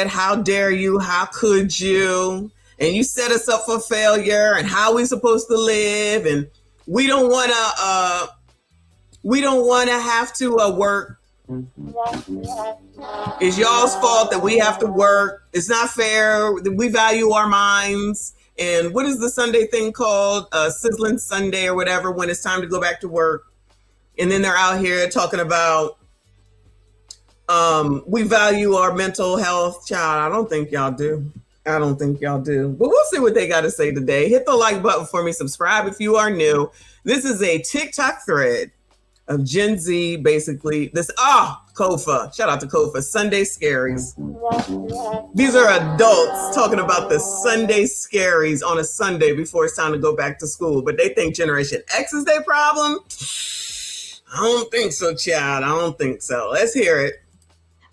said, how dare you? How could you? And you set us up for failure and how we supposed to live. And we don't want to have to work. It's y'all's fault that we have to work. It's not fair. We value our minds. And what is the Sunday thing called? Sizzling Sunday or whatever, when it's time to go back to work. And then they're out here talking about we value our mental health. Child, I don't think y'all do. I don't think y'all do. But we'll see what they got to say today. Hit the like button for me. Subscribe if you are new. This is a TikTok thread of Gen Z, basically. Kofa. Shout out to Kofa. Sunday Scaries. These are adults talking about the Sunday Scaries on a Sunday before it's time to go back to school. But they think Generation X is their problem. I don't think so, child. I don't think so. Let's hear it.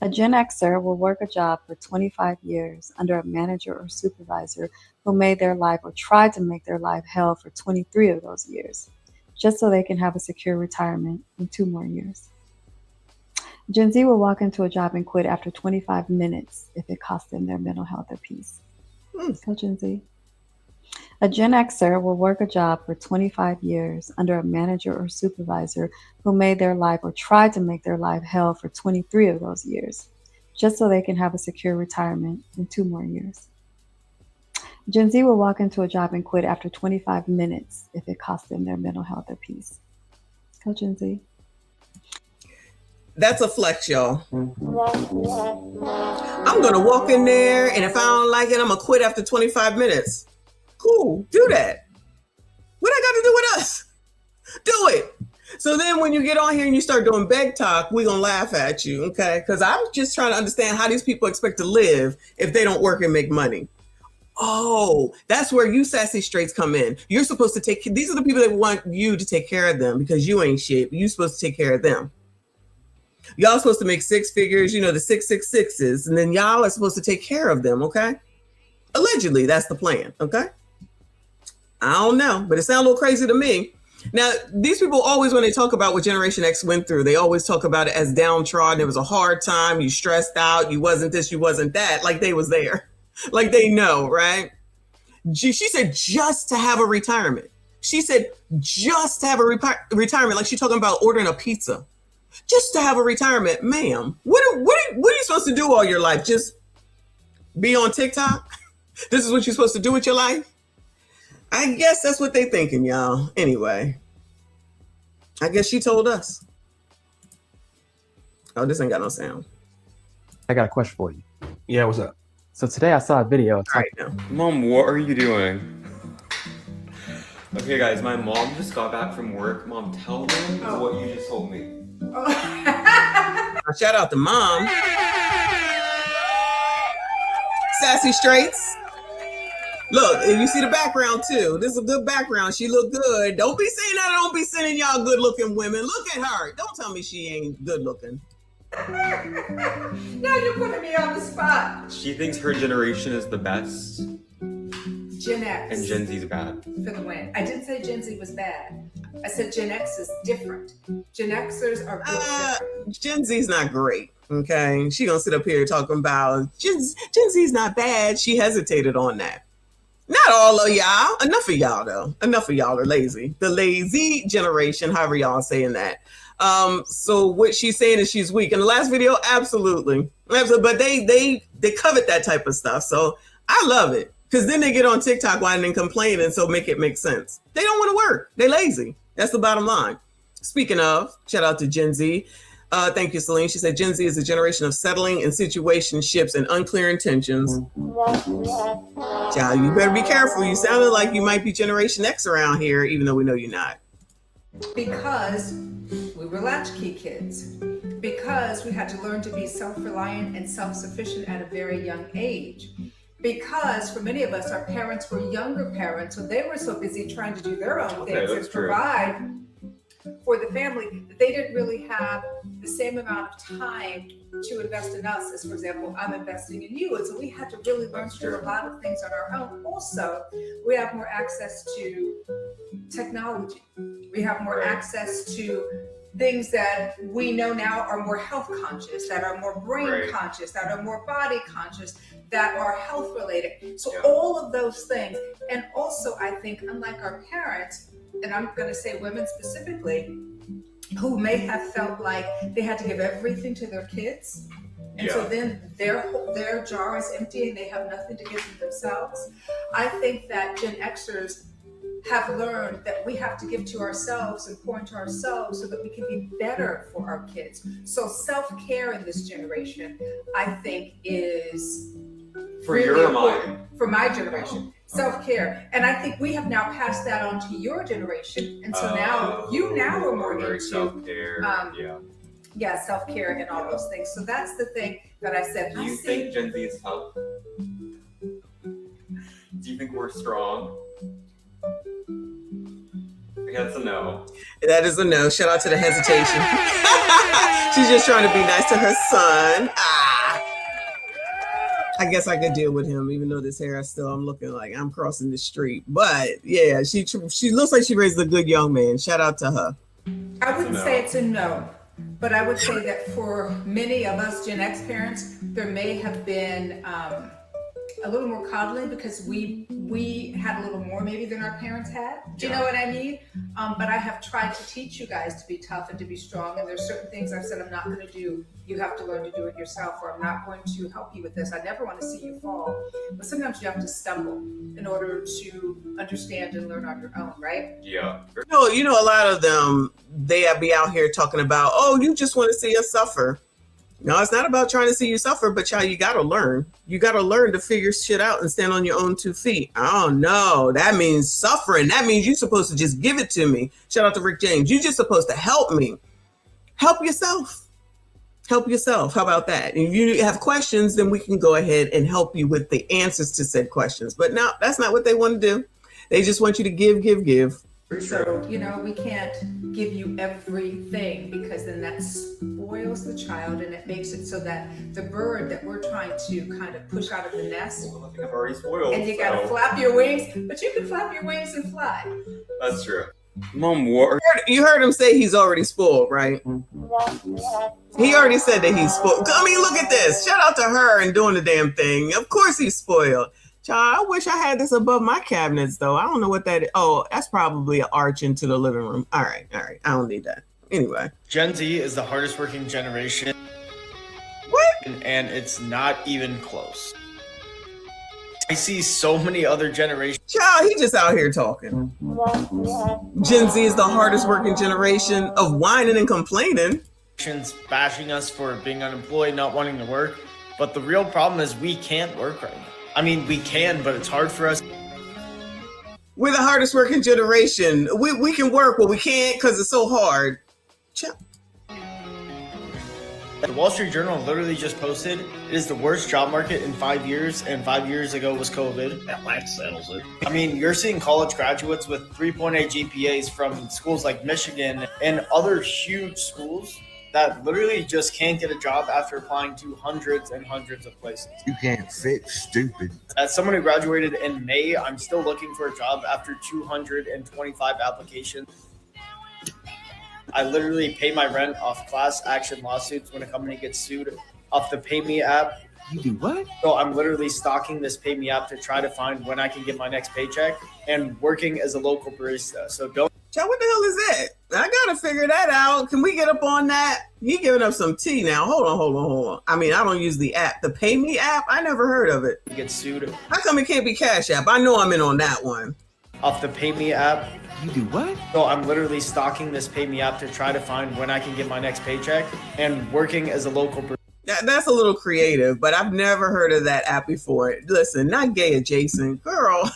A Gen Xer will work a job for 25 years under a manager or supervisor who made their life or tried to make their life hell for 23 of those years, just so they can have a secure retirement in 2 more years. Gen Z will walk into a job and quit after 25 minutes if it costs them their mental health or peace. So Gen Z. A Gen Xer will work a job for 25 years under a manager or supervisor who made their life or tried to make their life hell for 23 of those years, just so they can have a secure retirement in 2 more years. Gen Z will walk into a job and quit after 25 minutes if it costs them their mental health or peace. Go Gen Z. That's a flex, y'all. I'm going to walk in there, and if I don't like it, I'm going to quit after 25 minutes. Cool, do that. What I got to do with us? Do it. So then when you get on here and you start doing beg talk, we're going to laugh at you, okay? Because I'm just trying to understand how these people expect to live if they don't work and make money. Oh, that's where you sassy straights come in. You're supposed to these are the people that want you to take care of them because you ain't shit. You're supposed to take care of them. Y'all supposed to make 6 figures, the 666s, and then y'all are supposed to take care of them, okay? Allegedly, that's the plan, okay? I don't know, but it sounds a little crazy to me. Now, these people always, when they talk about what Generation X went through, they always talk about it as downtrodden. It was a hard time. You stressed out. You wasn't this, you wasn't that. Like they was there. Like they know, right? She said just to have a retirement. She said just to have a retirement. Like she's talking about ordering a pizza. Just to have a retirement. Ma'am, what are you supposed to do all your life? Just be on TikTok? This is what you're supposed to do with your life? I guess that's what they thinking, y'all. Anyway, I guess she told us. Oh, this ain't got no sound. I got a question for you. Yeah, what's up? So today I saw a video. All right, now. Mom, what are you doing? Okay, guys, my mom just got back from work. Mom, tell them what you just told me. Shout out to Mom. Sassy straights. Look, and you see the background too. This is a good background. She look good. Don't be saying that. I don't be sending y'all good looking women. Look at her. Don't tell me she ain't good looking. Now you're putting me on the spot. She thinks her generation is the best. Gen X. And Gen Z's bad. For the win. I didn't say Gen Z was bad. I said Gen X is different. Gen Xers are different. Gen Z's not great. Okay. She gonna sit up here talking about Gen Z's not bad. She hesitated on that. Not all of y'all. Enough of y'all, though. Enough of y'all are lazy. The lazy generation, however y'all saying that. So what she's saying is she's weak. In the last video, absolutely. But they covet that type of stuff. So I love it. Because then they get on TikTok whining and complaining, so make it make sense. They don't want to work. They lazy. That's the bottom line. Speaking of, shout out to Gen Z. Thank you, Celine. She said Gen Z is a generation of settling in situationships and unclear intentions. Child, you better be careful. You sounded like you might be Generation X around here, even though we know you're not. Because we were latchkey kids. Because we had to learn to be self-reliant and self-sufficient at a very young age. Because for many of us, our parents were younger parents, so they were so busy trying to do their own things and provide for the family that they didn't really have the same amount of time to invest in us as, for example, I'm investing in you. And so we had to really learn to do a lot of things on our own. Also, we have more access to technology. We have more access to things that we know now are more health conscious, that are more brain conscious, that are more body conscious, that are health related. So all of those things. And also, I think, unlike our parents, and I'm going to say women specifically, who may have felt like they had to give everything to their kids. And so then their jar is empty and they have nothing to give to themselves. I think that Gen Xers have learned that we have to give to ourselves and pour into ourselves so that we can be better for our kids. So self-care in this generation, I think, is For really your important mind. for my generation. Self-care. And I think we have now passed that on to your generation. And so now are more into self-care. self-care and all those things. So that's the thing that I said. Do you think Gen Z is tough? Do you think we're strong? I guess a no. That is a no. Shout out to the hesitation. She's just trying to be nice to her son. I guess I could deal with him, even though this hair, I'm looking like I'm crossing the street. But yeah, she looks like she raised a good young man. Shout out to her. I wouldn't say it's a no, but I would say that for many of us Gen X parents, there may have been a little more coddling because we had a little more maybe than our parents had. Do you know what I mean? But I have tried to teach you guys to be tough and to be strong. And there's certain things I've said I'm not going to do. You have to learn to do it yourself, or I'm not going to help you with this. I never want to see you fall. But sometimes you have to stumble in order to understand and learn on your own, right? Yeah. You know, a lot of them, they be out here talking about, oh, you just want to see us suffer. No, it's not about trying to see you suffer, but child, you got to learn. You got to learn to figure shit out and stand on your own 2 feet. Oh, no, that means suffering. That means you're supposed to just give it to me. Shout out to Rick James. You're just supposed to help me. Help yourself. Help yourself. How about that? If you have questions, then we can go ahead and help you with the answers to said questions. But no, that's not what they want to do. They just want you to give. So, we can't give you everything because then that spoils the child and it makes it so that the bird that we're trying to kind of push out of the nest. Well, I think I've already spoiled. And you got to flap your wings, but you can flap your wings and fly. That's true. Mom, what? You heard him say he's already spoiled, right? He already said that he's spoiled. I mean, look at this. Shout out to her and doing the damn thing. Of course he's spoiled. Child, I wish I had this above my cabinets, though. I don't know what that is. Oh, that's probably an arch into the living room. All right. I don't need that. Anyway. Gen Z is the hardest working generation. What? And it's not even close. I see so many other generations. Child, he just out here talking. Gen Z is the hardest working generation of whining and complaining. Bashing us for being unemployed, not wanting to work. But the real problem is we can't work right now. I mean, we can, but it's hard for us. We're the hardest working generation. We can work, but we can't because it's so hard. The Wall Street Journal literally just posted, it is the worst job market in 5 years, and 5 years ago was COVID. That settles it. I mean, you're seeing college graduates with 3.8 GPAs from schools like Michigan and other huge schools that literally just can't get a job after applying to hundreds and hundreds of places. You can't fix stupid. As someone who graduated in May, I'm still looking for a job after 225 applications. I literally pay my rent off class action lawsuits when a company gets sued off the Pay Me app. You do what? So I'm literally stalking this Pay Me app to try to find when I can get my next paycheck and working as a local barista. So don't. Child, what the hell is that? I gotta figure that out. Can we get up on that? He giving up some tea now. Hold on. I mean, I don't use the app. The Pay Me app? I never heard of it. Get sued. How come it can't be Cash App? I know I'm in on that one. Off the Pay Me app. You do what? So I'm literally stalking this Pay Me app to try to find when I can get my next paycheck and working as a local barista. That's a little creative, but I've never heard of that app before. Listen, not gay adjacent. Girl.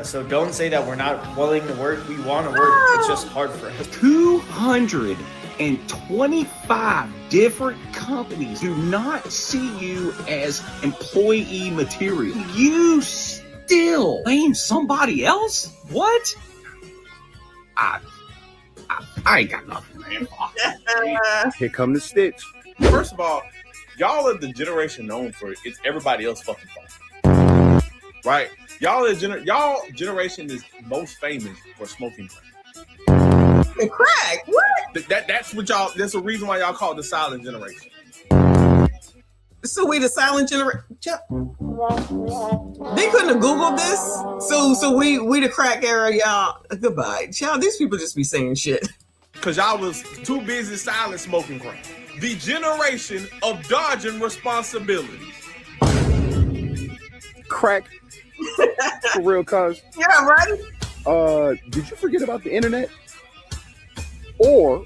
So don't say that we're not willing to work. We want to work. It's just hard for us. 225 different companies do not see you as employee material. You still blame somebody else? What? I ain't got nothing, man. Here come the sticks. First of all, y'all are the generation known for it's everybody else fucking fault. Right? Y'all generation is most famous for smoking crack. And crack. What? That's what y'all. That's the reason why y'all call it the silent generation. So we the silent generation. They couldn't have Googled this. So we the crack era, y'all. Goodbye. Child, these people just be saying shit. Cause y'all was too busy silent smoking crack. The generation of dodging responsibilities. Crack. For real, cuz. Yeah, right? Did you forget about the internet? Or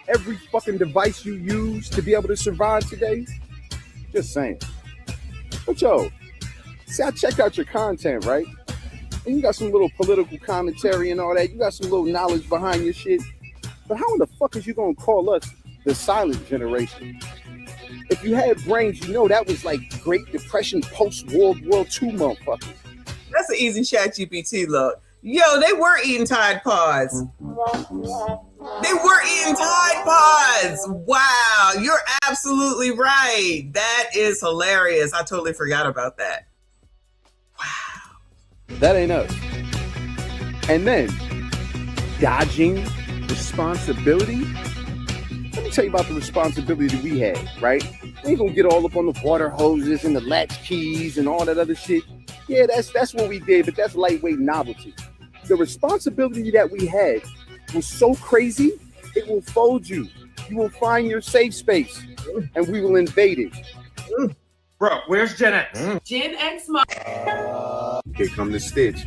every fucking device you use to be able to survive today? Just saying. But yo, see, I checked out your content, right? And you got some little political commentary and all that. You got some little knowledge behind your shit. But how in the fuck is you gonna call us the silent generation? If you had brains, you know that was like Great Depression, post-World War II motherfuckers. That's an easy ChatGPT look. Yo, they were eating Tide Pods. They were eating Tide Pods. Wow, you're absolutely right. That is hilarious. I totally forgot about that. Wow. That ain't us. And then, dodging responsibility. Let me tell you about the responsibility that we had, right? We ain't gonna get all up on the water hoses and the latch keys and all that other shit. Yeah, that's what we did, but that's lightweight novelty. The responsibility that we had was so crazy, it will fold you. You will find your safe space, and we will invade it. Bro, where's Gen X? Gen X. Here come the Stitch.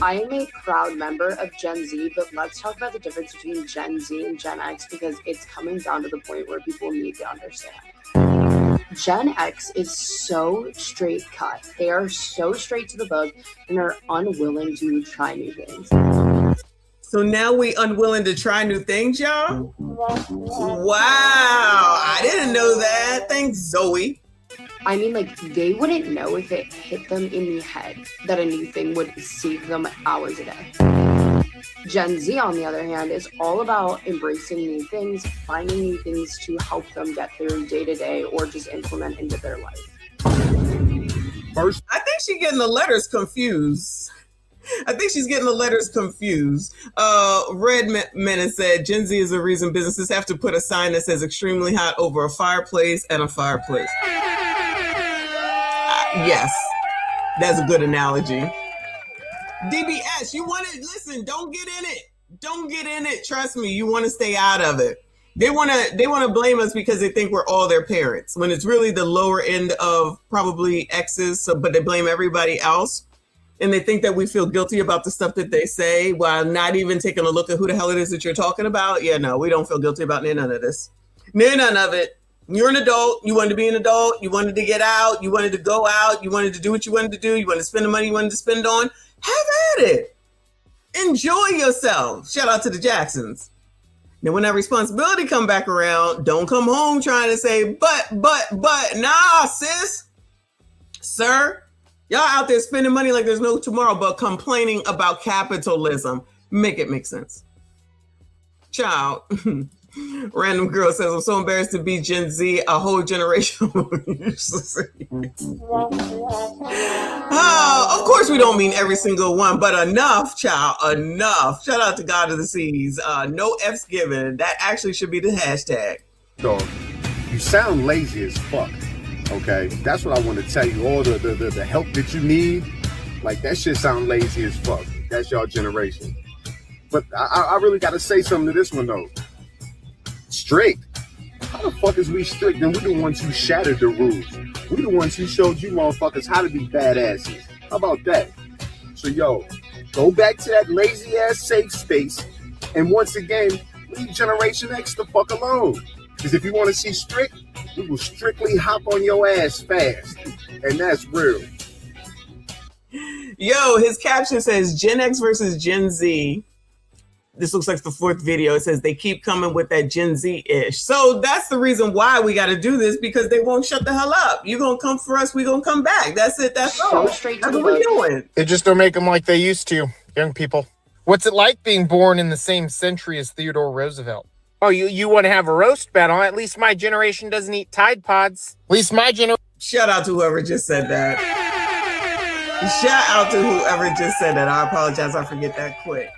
I am a proud member of Gen Z, but let's talk about the difference between Gen Z and Gen X because it's coming down to the point where people need to understand. Gen X is so straight cut. They are so straight to the book and are unwilling to try new things. So now we unwilling to try new things, y'all? Wow, I didn't know that. Thanks, Zoe. I mean, like, they wouldn't know if it hit them in the head that a new thing would save them hours a day. Gen Z, on the other hand, is all about embracing new things, finding new things to help them get through day to day or just implement into their life. First, I think she's getting the letters confused. Red Menace said, Gen Z is the reason businesses have to put a sign that says extremely hot over a fireplace and a fireplace. Yes, that's a good analogy. DBS, you want to listen, don't get in it. Trust me, you want to stay out of it. They want to blame us because they think we're all their parents when it's really the lower end of probably exes. So, but they blame everybody else. And they think that we feel guilty about the stuff that they say while not even taking a look at who the hell it is that you're talking about. Yeah, no, we don't feel guilty about none of this. None of it. You're an adult. You wanted to be an adult. You wanted to get out. You wanted to go out. You wanted to do what you wanted to do. You wanted to spend the money you wanted to spend on. Have at it. Enjoy yourself. Shout out to the Jacksons. Now, when that responsibility come back around, don't come home trying to say, but, nah, sis, sir, y'all out there spending money like there's no tomorrow, but complaining about capitalism. Make it make sense. Child. Random girl says, I'm so embarrassed to be Gen Z, a whole generation. Oh, of course we don't mean every single one, but enough, child, enough. Shout out to God of the Seas. No F's given. That actually should be the hashtag. Dog, you sound lazy as fuck. Okay, that's what I want to tell you. All the help that you need, like that shit sound lazy as fuck. That's your generation. But I really got to say something to this one though. Strict? How the fuck is we strict? And we the ones who shattered the rules. We the ones who showed you motherfuckers how to be badasses. How about that? So yo, go back to that lazy ass safe space, and once again, leave Generation X the fuck alone. Because if you want to see strict, we will strictly hop on your ass fast, and that's real. Yo, his caption says Gen X versus Gen Z. This looks like the fourth video. It says they keep coming with that Gen Z-ish. So that's the reason why we got to do this, because they won't shut the hell up. You're going to come for us, we're going to come back. That's it. That's all. That's what we're doing. They just don't make them like they used to, young people. What's it like being born in the same century as Theodore Roosevelt? Oh, you want to have a roast battle? At least my generation doesn't eat Tide Pods. At least my generation... Shout out to whoever just said that. Shout out to whoever just said that. I apologize. I forget that quick.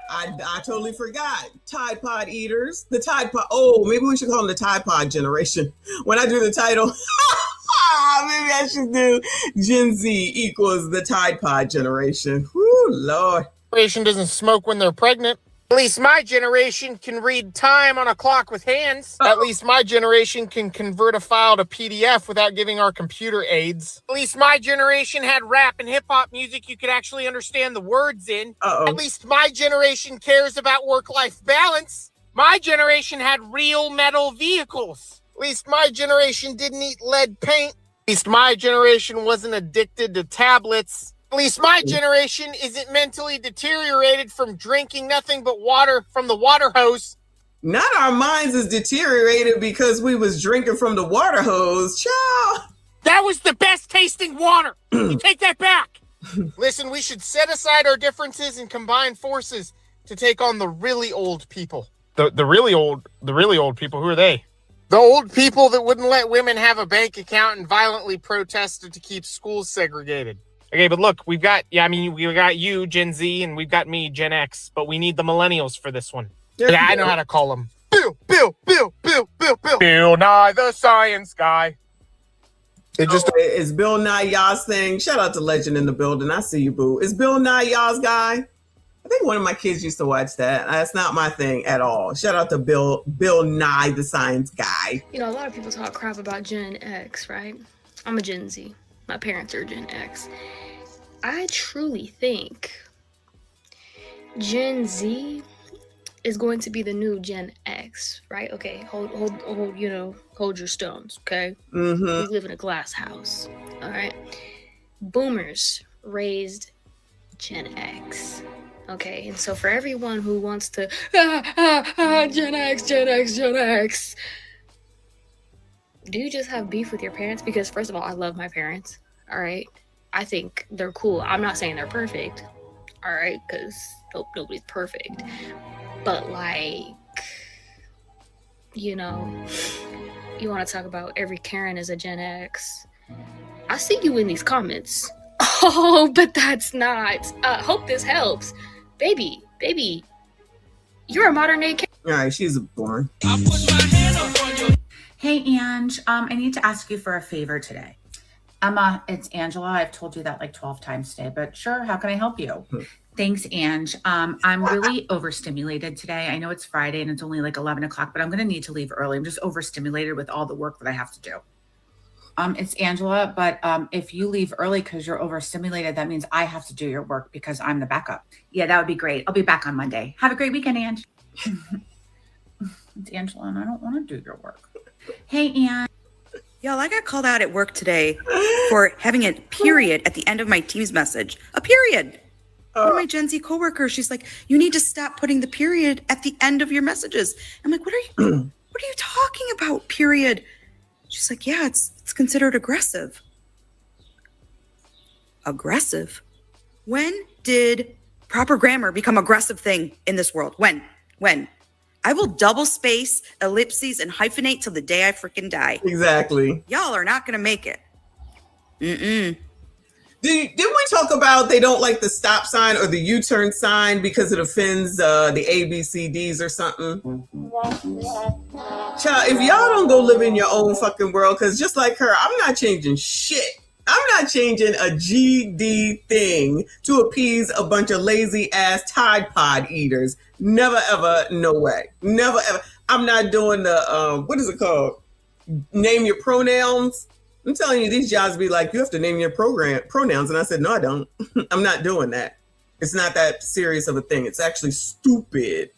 I totally forgot. Tide Pod eaters. The Tide Pod. Oh, maybe we should call them the Tide Pod generation. When I do the title, maybe I should do Gen Z equals the Tide Pod generation. Whoo, Lord. Generation doesn't smoke when they're pregnant. At least my generation can read time on a clock with hands. At least my generation can convert a file to PDF without giving our computer aids. At least my generation had rap and hip-hop music you could actually understand the words in. At least my generation cares about work-life balance. My generation had real metal vehicles. At least my generation didn't eat lead paint. At least my generation wasn't addicted to tablets. At least my generation isn't mentally deteriorated from drinking nothing but water from the water hose. Not our minds is deteriorated because we was drinking from the water hose. Child. That was the best tasting water. You take that back. Listen, we should set aside our differences and combine forces to take on the really old people. The really old people, who are they? The old people that wouldn't let women have a bank account and violently protested to keep schools segregated. Okay, but look, we've got you, Gen Z, and we've got me, Gen X, but we need the millennials for this one. Yeah, I know how to call them. Bill Nye the Science Guy. Is Bill Nye y'all's thing? Shout out to Legend in the building. I see you, boo. Is Bill Nye y'all's guy? I think one of my kids used to watch that. That's not my thing at all. Shout out to Bill Nye the Science Guy. You know, a lot of people talk crap about Gen X, right? I'm a Gen Z. My parents are Gen X. I truly think Gen Z is going to be the new Gen X, right? Okay, hold your stones, okay? Mm-hmm. We live in a glass house, all right? Boomers raised Gen X, okay? And so for everyone who wants to, Gen X, do you just have beef with your parents? Because first of all, I love my parents, all right? I think they're cool. I'm not saying they're perfect, all right? Because nobody's perfect. But like, you know, you want to talk about every Karen is a Gen X. I see you in these comments. Oh, but that's not. Hope this helps. Baby, you're a modern day Karen. All right, she's born. Hey, Ange, I need to ask you for a favor today. Emma, it's Angela. I've told you that like 12 times today, but sure, how can I help you? Thanks, Ange. I'm really overstimulated today. I know it's Friday and it's only like 11 o'clock, but I'm going to need to leave early. I'm just overstimulated with all the work that I have to do. It's Angela, but if you leave early because you're overstimulated, that means I have to do your work because I'm the backup. Yeah, that would be great. I'll be back on Monday. Have a great weekend, Ange. It's Angela, and I don't want to do your work. Hey, Ange. Y'all, I got called out at work today for having a period at the end of my Teams message. A period. One of my Gen Z coworkers, she's like, "You need to stop putting the period at the end of your messages." I'm like, what are you talking about, period? She's like, yeah, it's considered aggressive. Aggressive? When did proper grammar become aggressive thing in this world? When? I will double space, ellipses, and hyphenate till the day I freaking die. Exactly. Y'all are not gonna make it. Didn't we talk about they don't like the stop sign or the U-turn sign because it offends the ABCDs or something? Child, if y'all don't go live in your own fucking world, because just like her, I'm not changing shit. I'm not changing a GD thing to appease a bunch of lazy ass Tide Pod eaters. Never ever, no way. Never ever. I'm not doing the, what is it called? Name your pronouns. I'm telling you, these jobs be like, you have to name your pronouns. And I said, no, I don't. I'm not doing that. It's not that serious of a thing. It's actually stupid.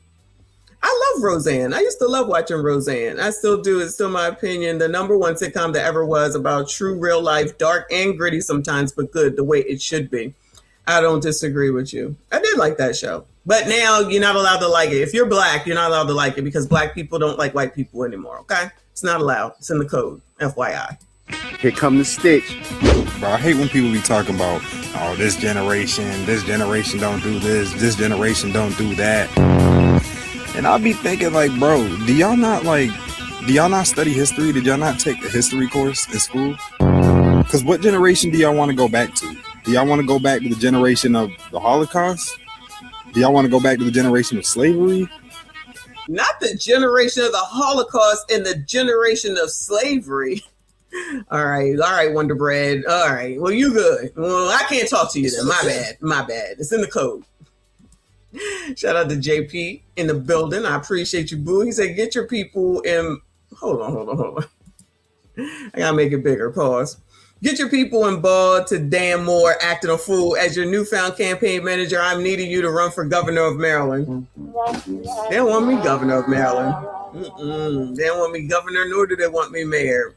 I love Roseanne. I used to love watching Roseanne. I still do. It's still my opinion. The #1 sitcom that ever was, about true real life, dark and gritty sometimes, but good, the way it should be. I don't disagree with you. I did like that show. But now you're not allowed to like it. If you're black, you're not allowed to like it because black people don't like white people anymore, okay? It's not allowed. It's in the code, FYI. Here come the stitch. Bro, I hate when people be talking about, oh, this generation don't do this generation don't do that. And I'll be thinking like, bro, do y'all not study history? Did y'all not take a history course in school? Because what generation do y'all want to go back to? Do y'all want to go back to the generation of the Holocaust? Do Do y'all want to go back to the generation of slavery? Not the generation of the Holocaust and the generation of slavery. All right, Wonder Bread. All right, well, you good. Well, I can't talk to you then. My bad. It's in the code. Shout out to JP in the building. I appreciate you, boo. He said, get your people in. Hold on. I gotta make it bigger. Pause. Get your people involved to Dan Moore acting a fool. As your newfound campaign manager, I'm needing you to run for governor of Maryland. They don't want me governor of Maryland. They don't want me governor, nor do they want me mayor.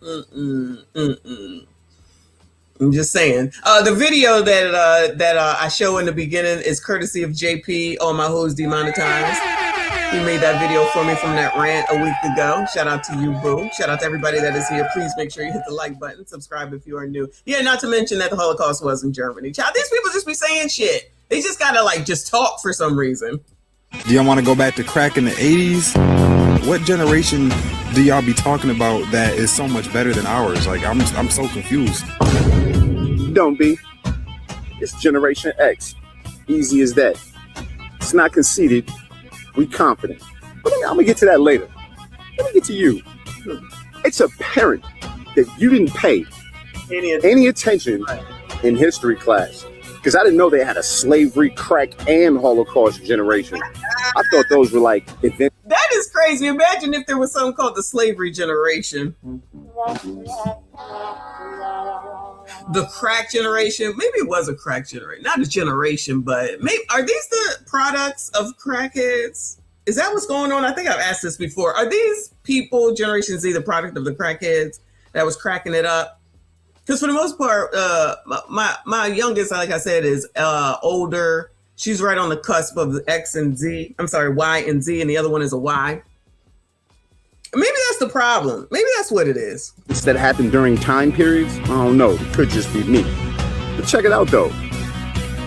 I'm just saying. The video that I show in the beginning is courtesy of JP on my Who's Demonetized. He made that video for me from that rant a week ago. Shout out to you, boo. Shout out to everybody that is here. Please make sure you hit the like button. Subscribe if you are new. Yeah, not to mention that the Holocaust was in Germany. Child, these people just be saying shit. They just gotta just talk for some reason. Do y'all want to go back to crack in the 80s? What generation do y'all be talking about that is so much better than ours? Like, I'm so confused. Don't be. It's Generation X. Easy as that. It's not conceited. We confident. But I'm gonna get to that later. Let me get to you. It's apparent that you didn't pay any attention in history class. Because I didn't know they had a slavery, crack, and Holocaust generation. I thought those were like events. That is crazy. Imagine if there was something called the slavery generation. The crack generation. Maybe it was a crack generation. Not a generation, but maybe. Are these the products of crackheads? Is that what's going on? I think I've asked this before. Are these people, Generation Z, the product of the crackheads that was cracking it up? Because for the most part, my youngest, like I said, is older. She's right on the cusp of the X and Z. I'm sorry, Y and Z, and the other one is a Y. Maybe that's the problem. Maybe that's what it is. That happened during time periods? I don't know. It could just be me. But check it out, though.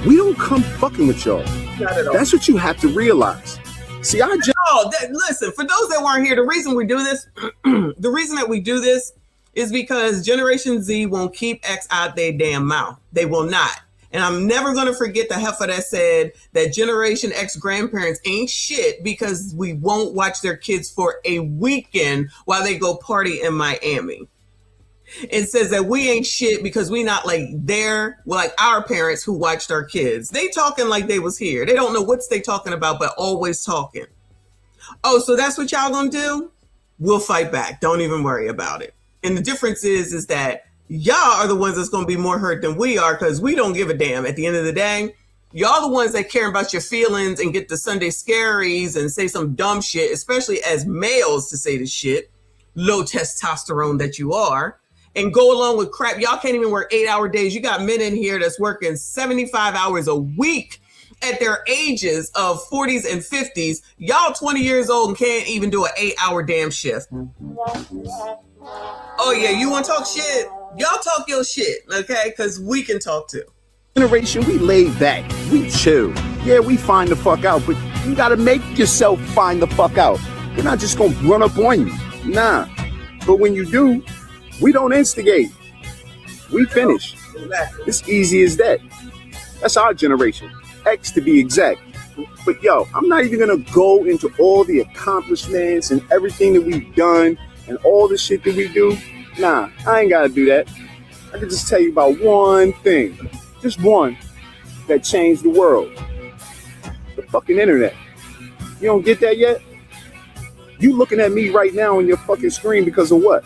We don't come fucking with y'all. Not at all. That's what you have to realize. See, listen, for those that weren't here, the reason we do this, the reason that we do this is because Generation Z won't keep X out their damn mouth. They will not. And I'm never going to forget the heifer that said that Generation X grandparents ain't shit because we won't watch their kids for a weekend while they go party in Miami. It says that we ain't shit because we not like our parents who watched our kids. They talking like they was here. They don't know what they talking about, but always talking. Oh, so that's what y'all gonna do? We'll fight back. Don't even worry about it. And the difference is that y'all are the ones that's going to be more hurt than we are because we don't give a damn. At the end of the day, y'all the ones that care about your feelings and get the Sunday scaries and say some dumb shit, especially as males to say the shit, low testosterone that you are, and go along with crap. Y'all can't even work 8-hour days. You got men in here that's working 75 hours a week at their ages of 40s and 50s. Y'all 20 years old and can't even do an 8-hour damn shift. Oh yeah, you want to talk shit? Y'all talk your shit, okay? Because we can talk too. Generation, we laid back. We chill. Yeah, we find the fuck out, but you gotta make yourself find the fuck out. We're not just gonna run up on you. Nah. But when you do, we don't instigate. We finish. It's easy as that. That's our generation. X to be exact. But yo, I'm not even gonna go into all the accomplishments and everything that we've done and all the shit that we do. Nah, I ain't gotta do that. I can just tell you about one thing. Just one that changed the world. The fucking internet. You don't get that yet? You looking at me right now on your fucking screen because of what?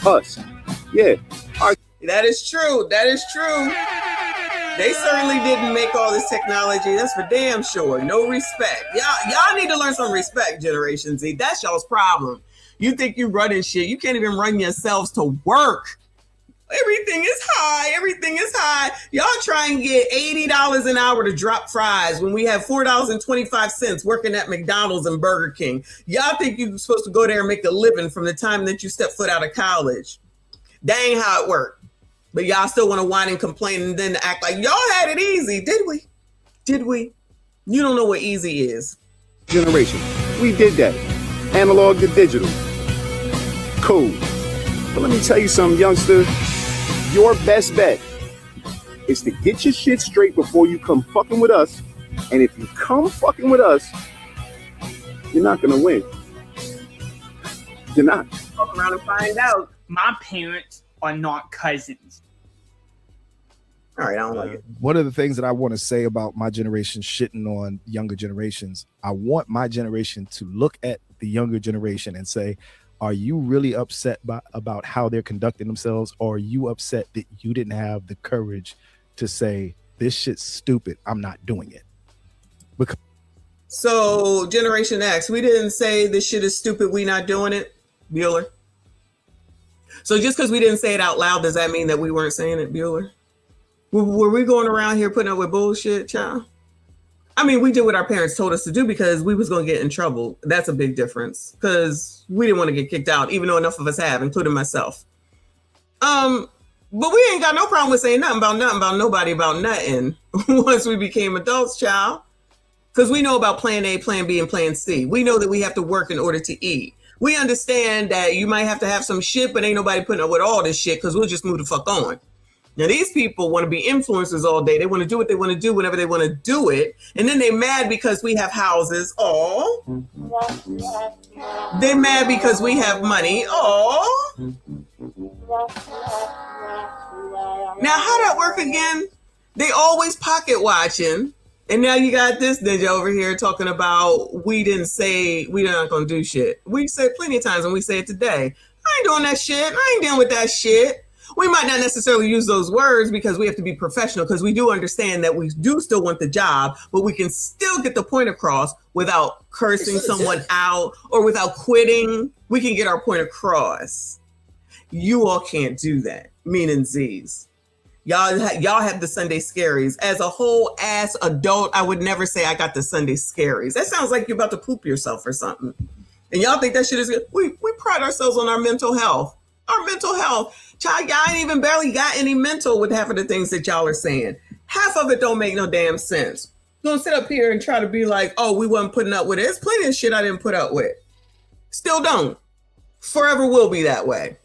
Us. Yeah. That is true. That is true. They certainly didn't make all this technology. That's for damn sure. No respect. Y'all need to learn some respect, Generation Z. That's y'all's problem. You think you running shit. You can't even run yourselves to work. Everything is high. Everything is high. Y'all try and get $80 an hour to drop fries when we have $4.25 working at McDonald's and Burger King. Y'all think you're supposed to go there and make a living from the time that you step foot out of college. That ain't how it worked. But y'all still want to whine and complain and then act like y'all had it easy. Did we? Did we? You don't know what easy is. Generation. We did that. Analog to digital. Cool. But let me tell you something, youngster. Your best bet is to get your shit straight before you come fucking with us And if you come fucking with us, you're not gonna win. You're not. Walk around and find out. My parents are not cousins. All right, I don't like it. One of the things that I want to say about my generation shitting on younger generations, I want my generation to look at the younger generation and say, are you really upset about how they're conducting themselves? Or are you upset that you didn't have the courage to say, this shit's stupid, I'm not doing it? Because so Generation X, we didn't say this shit is stupid, we not doing it, Bueller? So just because we didn't say it out loud, does that mean that we weren't saying it, Bueller? Were we going around here putting up with bullshit, child? I mean, we did what our parents told us to do because we was going to get in trouble. That's a big difference because we didn't want to get kicked out, even though enough of us have, including myself. But we ain't got no problem with saying nothing about nobody, about nothing once we became adults, child. Because we know about plan A, plan B, and plan C. We know that we have to work in order to eat. We understand that you might have to have some shit, but ain't nobody putting up with all this shit because we'll just move the fuck on. Now, these people want to be influencers all day. They want to do what they want to do whenever they want to do it. And then they mad because we have houses. Oh, they mad because we have money. Oh. Now, how that work again? They always pocket watching. And now you got this ninja over here talking about we didn't say we're not going to do shit. We said plenty of times and we say it today. I ain't doing that shit. I ain't dealing with that shit. We might not necessarily use those words because we have to be professional because we do understand that we do still want the job, but we can still get the point across without cursing someone out or without quitting. We can get our point across. You all can't do that, meaning Z's. Y'all have the Sunday scaries. As a whole ass adult, I would never say I got the Sunday scaries. That sounds like you're about to poop yourself or something. And y'all think that shit is good. We pride ourselves on our mental health. Our mental health. Child, y'all ain't even barely got any mental with half of the things that y'all are saying. Half of it don't make no damn sense. Don't sit up here and try to be like, oh, we wasn't putting up with it. There's plenty of shit I didn't put up with. Still don't. Forever will be that way.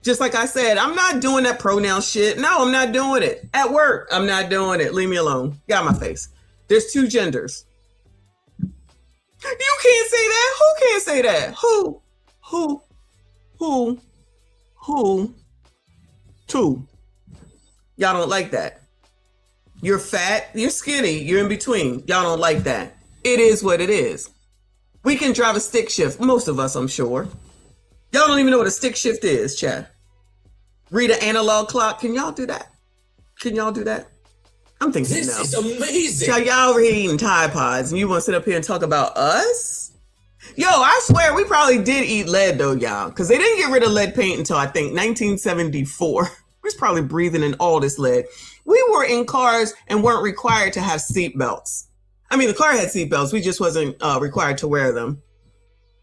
Just like I said, I'm not doing that pronoun shit. No, I'm not doing it. At work, I'm not doing it. Leave me alone. Got my face. There's two genders. You can't say that. Who can't say that? Who? Two. Y'all don't like that. You're fat, you're skinny, you're in between. Y'all don't like that. It is what it is. We can drive a stick shift, most of us, I'm sure. Y'all don't even know what a stick shift is, chat. Read an analog clock. Can y'all do that? Can y'all do that? I'm thinking This no. is amazing. Y'all over here eating Tide Pods and you want to sit up here and talk about us? Yo, I swear we probably did eat lead though, y'all. Because they didn't get rid of lead paint until I think 1974. We was probably breathing in all this lead. We were in cars and weren't required to have seat belts. I mean, the car had seat belts. We just wasn't required to wear them.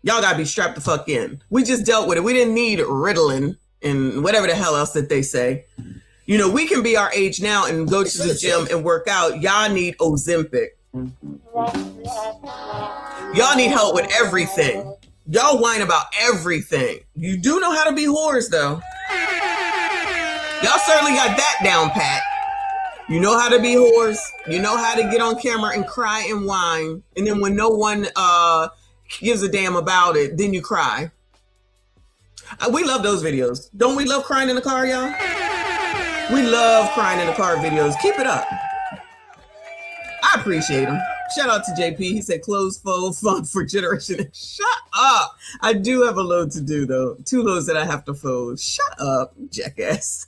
Y'all gotta be strapped the fuck in. We just dealt with it. We didn't need Ritalin and whatever the hell else that they say. You know, we can be our age now and go to the gym and work out. Y'all need Ozempic. Y'all need help with everything. Y'all whine about everything. You do know how to be whores though. Y'all certainly got that down pat. You know how to be whores. You know how to get on camera and cry and whine. And then when no one gives a damn about it, then you cry. We love those videos. Don't we love crying in the car, y'all? We love crying in the car videos. Keep it up. I appreciate them. Shout out to JP. He said clothes fold fun for Generation X. Shut up. I do have a load to do though. 2 loads that I have to fold. Shut up, jackass.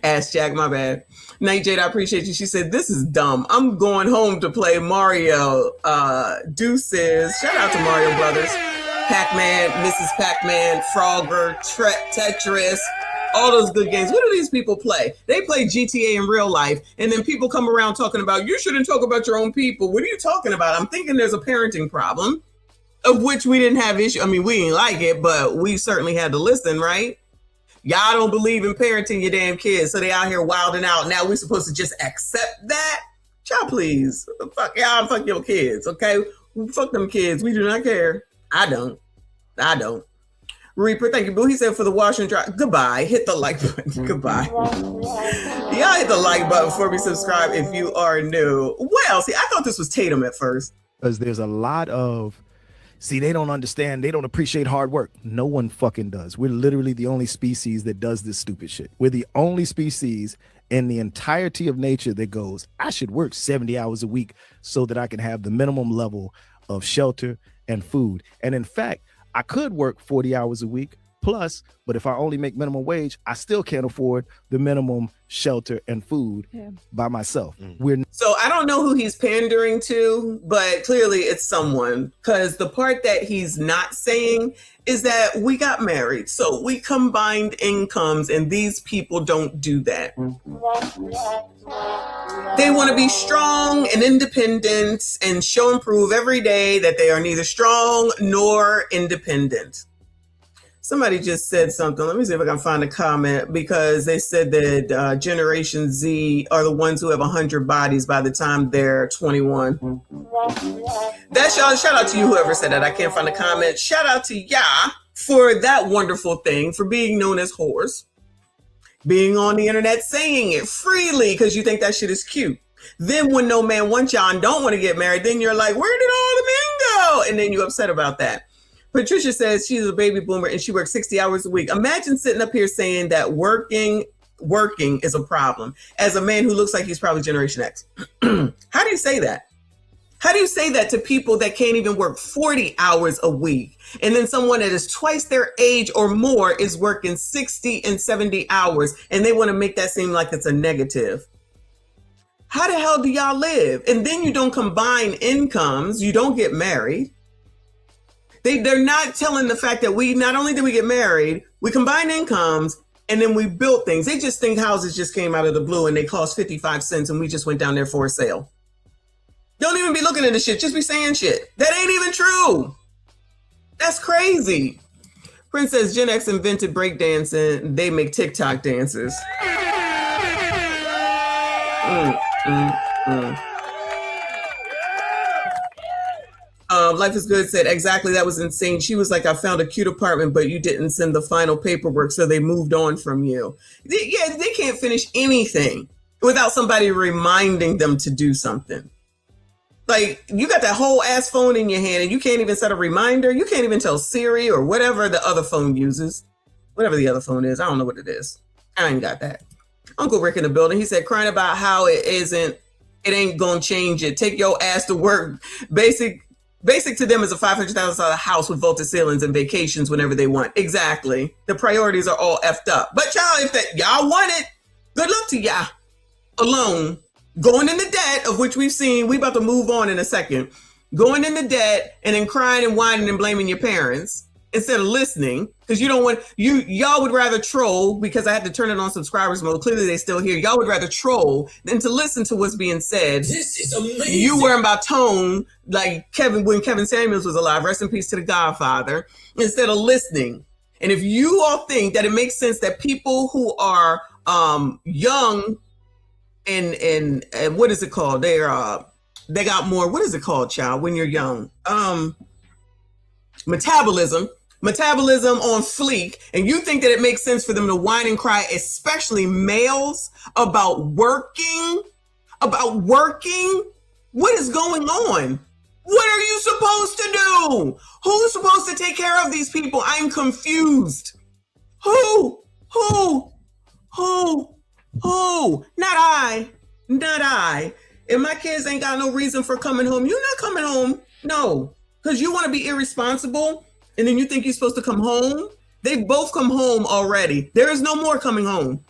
Ass Jack, my bad. Night Jade, I appreciate you. She said, this is dumb. I'm going home to play Mario. Deuces. Shout out to Mario Brothers. Pac-Man, Mrs. Pac-Man, Frogger, Tetris, all those good games. What do these people play? They play GTA in real life, and then people come around talking about, you shouldn't talk about your own people. What are you talking about? I'm thinking there's a parenting problem, of which we didn't have issue. I mean, we didn't like it, but we certainly had to listen, right? Y'all don't believe in parenting your damn kids, so they out here wilding out. Now we're supposed to just accept that? Y'all please. Fuck y'all, fuck your kids, okay? Fuck them kids. We do not care. I don't. Reaper, thank you, boo. He said for the wash and dry. Goodbye. Hit the like button. Goodbye. Y'all hit the like button before we subscribe if you are new. Well, see, I thought this was Tatum at first. Because there's a lot of, see, they don't understand. They don't appreciate hard work. No one fucking does. We're literally the only species that does this stupid shit. We're the only species in the entirety of nature that goes, I should work 70 hours a week so that I can have the minimum level of shelter and food. And in fact, I could work 40 hours a week plus, but if I only make minimum wage, I still can't afford the minimum shelter and food by myself. So I don't know who he's pandering to, but clearly it's someone, because the part that he's not saying is that we got married. So we combined incomes, and these people don't do that. They want to be strong and independent and show and prove every day that they are neither strong nor independent. Somebody just said something. Let me see if I can find a comment, because they said that Generation Z are the ones who have 100 bodies by the time they're 21. That's y'all. Shout out to you, whoever said that. I can't find a comment. Shout out to ya for that wonderful thing, for being known as whores, being on the internet saying it freely because you think that shit is cute. Then when no man wants y'all and don't want to get married, then you're like, where did all the men go? And then you're upset about that. Patricia says she's a baby boomer and she works 60 hours a week. Imagine sitting up here saying that working is a problem as a man who looks like he's probably Generation X. How do you say that? How do you say that to people that can't even work 40 hours a week? And then someone that is twice their age or more is working 60 and 70 hours, and they want to make that seem like it's a negative. How the hell do y'all live? And then you don't combine incomes. You don't get married. They're not telling the fact that we, not only did we get married, we combined incomes and then we built things. They just think houses just came out of the blue and they cost 55 cents and we just went down there for a sale. Don't even be looking at the shit. Just be saying shit. That ain't even true. That's crazy. Princess Gen X invented breakdancing. They make TikTok dances. Life is Good said, exactly, that was insane. She was like, I found a cute apartment, but you didn't send the final paperwork, so they moved on from you. They can't finish anything without somebody reminding them to do something. Like, you got that whole ass phone in your hand and you can't even set a reminder. You can't even tell Siri or whatever the other phone uses. Whatever the other phone is. I don't know what it is. I ain't got that. Uncle Rick in the building. He said, crying about how it ain't gonna change it. Take your ass to work. Basic to them is a $500,000 house with vaulted ceilings and vacations whenever they want. Exactly. The priorities are all effed up. But y'all, if that y'all want it, good luck to y'all. Alone, going into debt, of which we've seen, we about to move on in a second. Going into debt and then crying and whining and blaming your parents instead of listening, because you don't want y'all would rather troll, because I had to turn it on subscribers mode. Clearly they still here. Y'all would rather troll than to listen to what's being said. This is amazing. You worrying about tone like when Kevin Samuels was alive. Rest in peace to the Godfather. Instead of listening. And if you all think that it makes sense that people who are young and what is it called? They got more. What is it called, child? When you're young, metabolism on fleek, and you think that it makes sense for them to whine and cry, especially males, about working? What is going on? What are you supposed to do? Who's supposed to take care of these people? I'm confused. Who? Not I. If my kids ain't got no reason for coming home, you're not coming home. No, because you want to be irresponsible. And then you think you're supposed to come home? They've both come home already. There is no more coming home.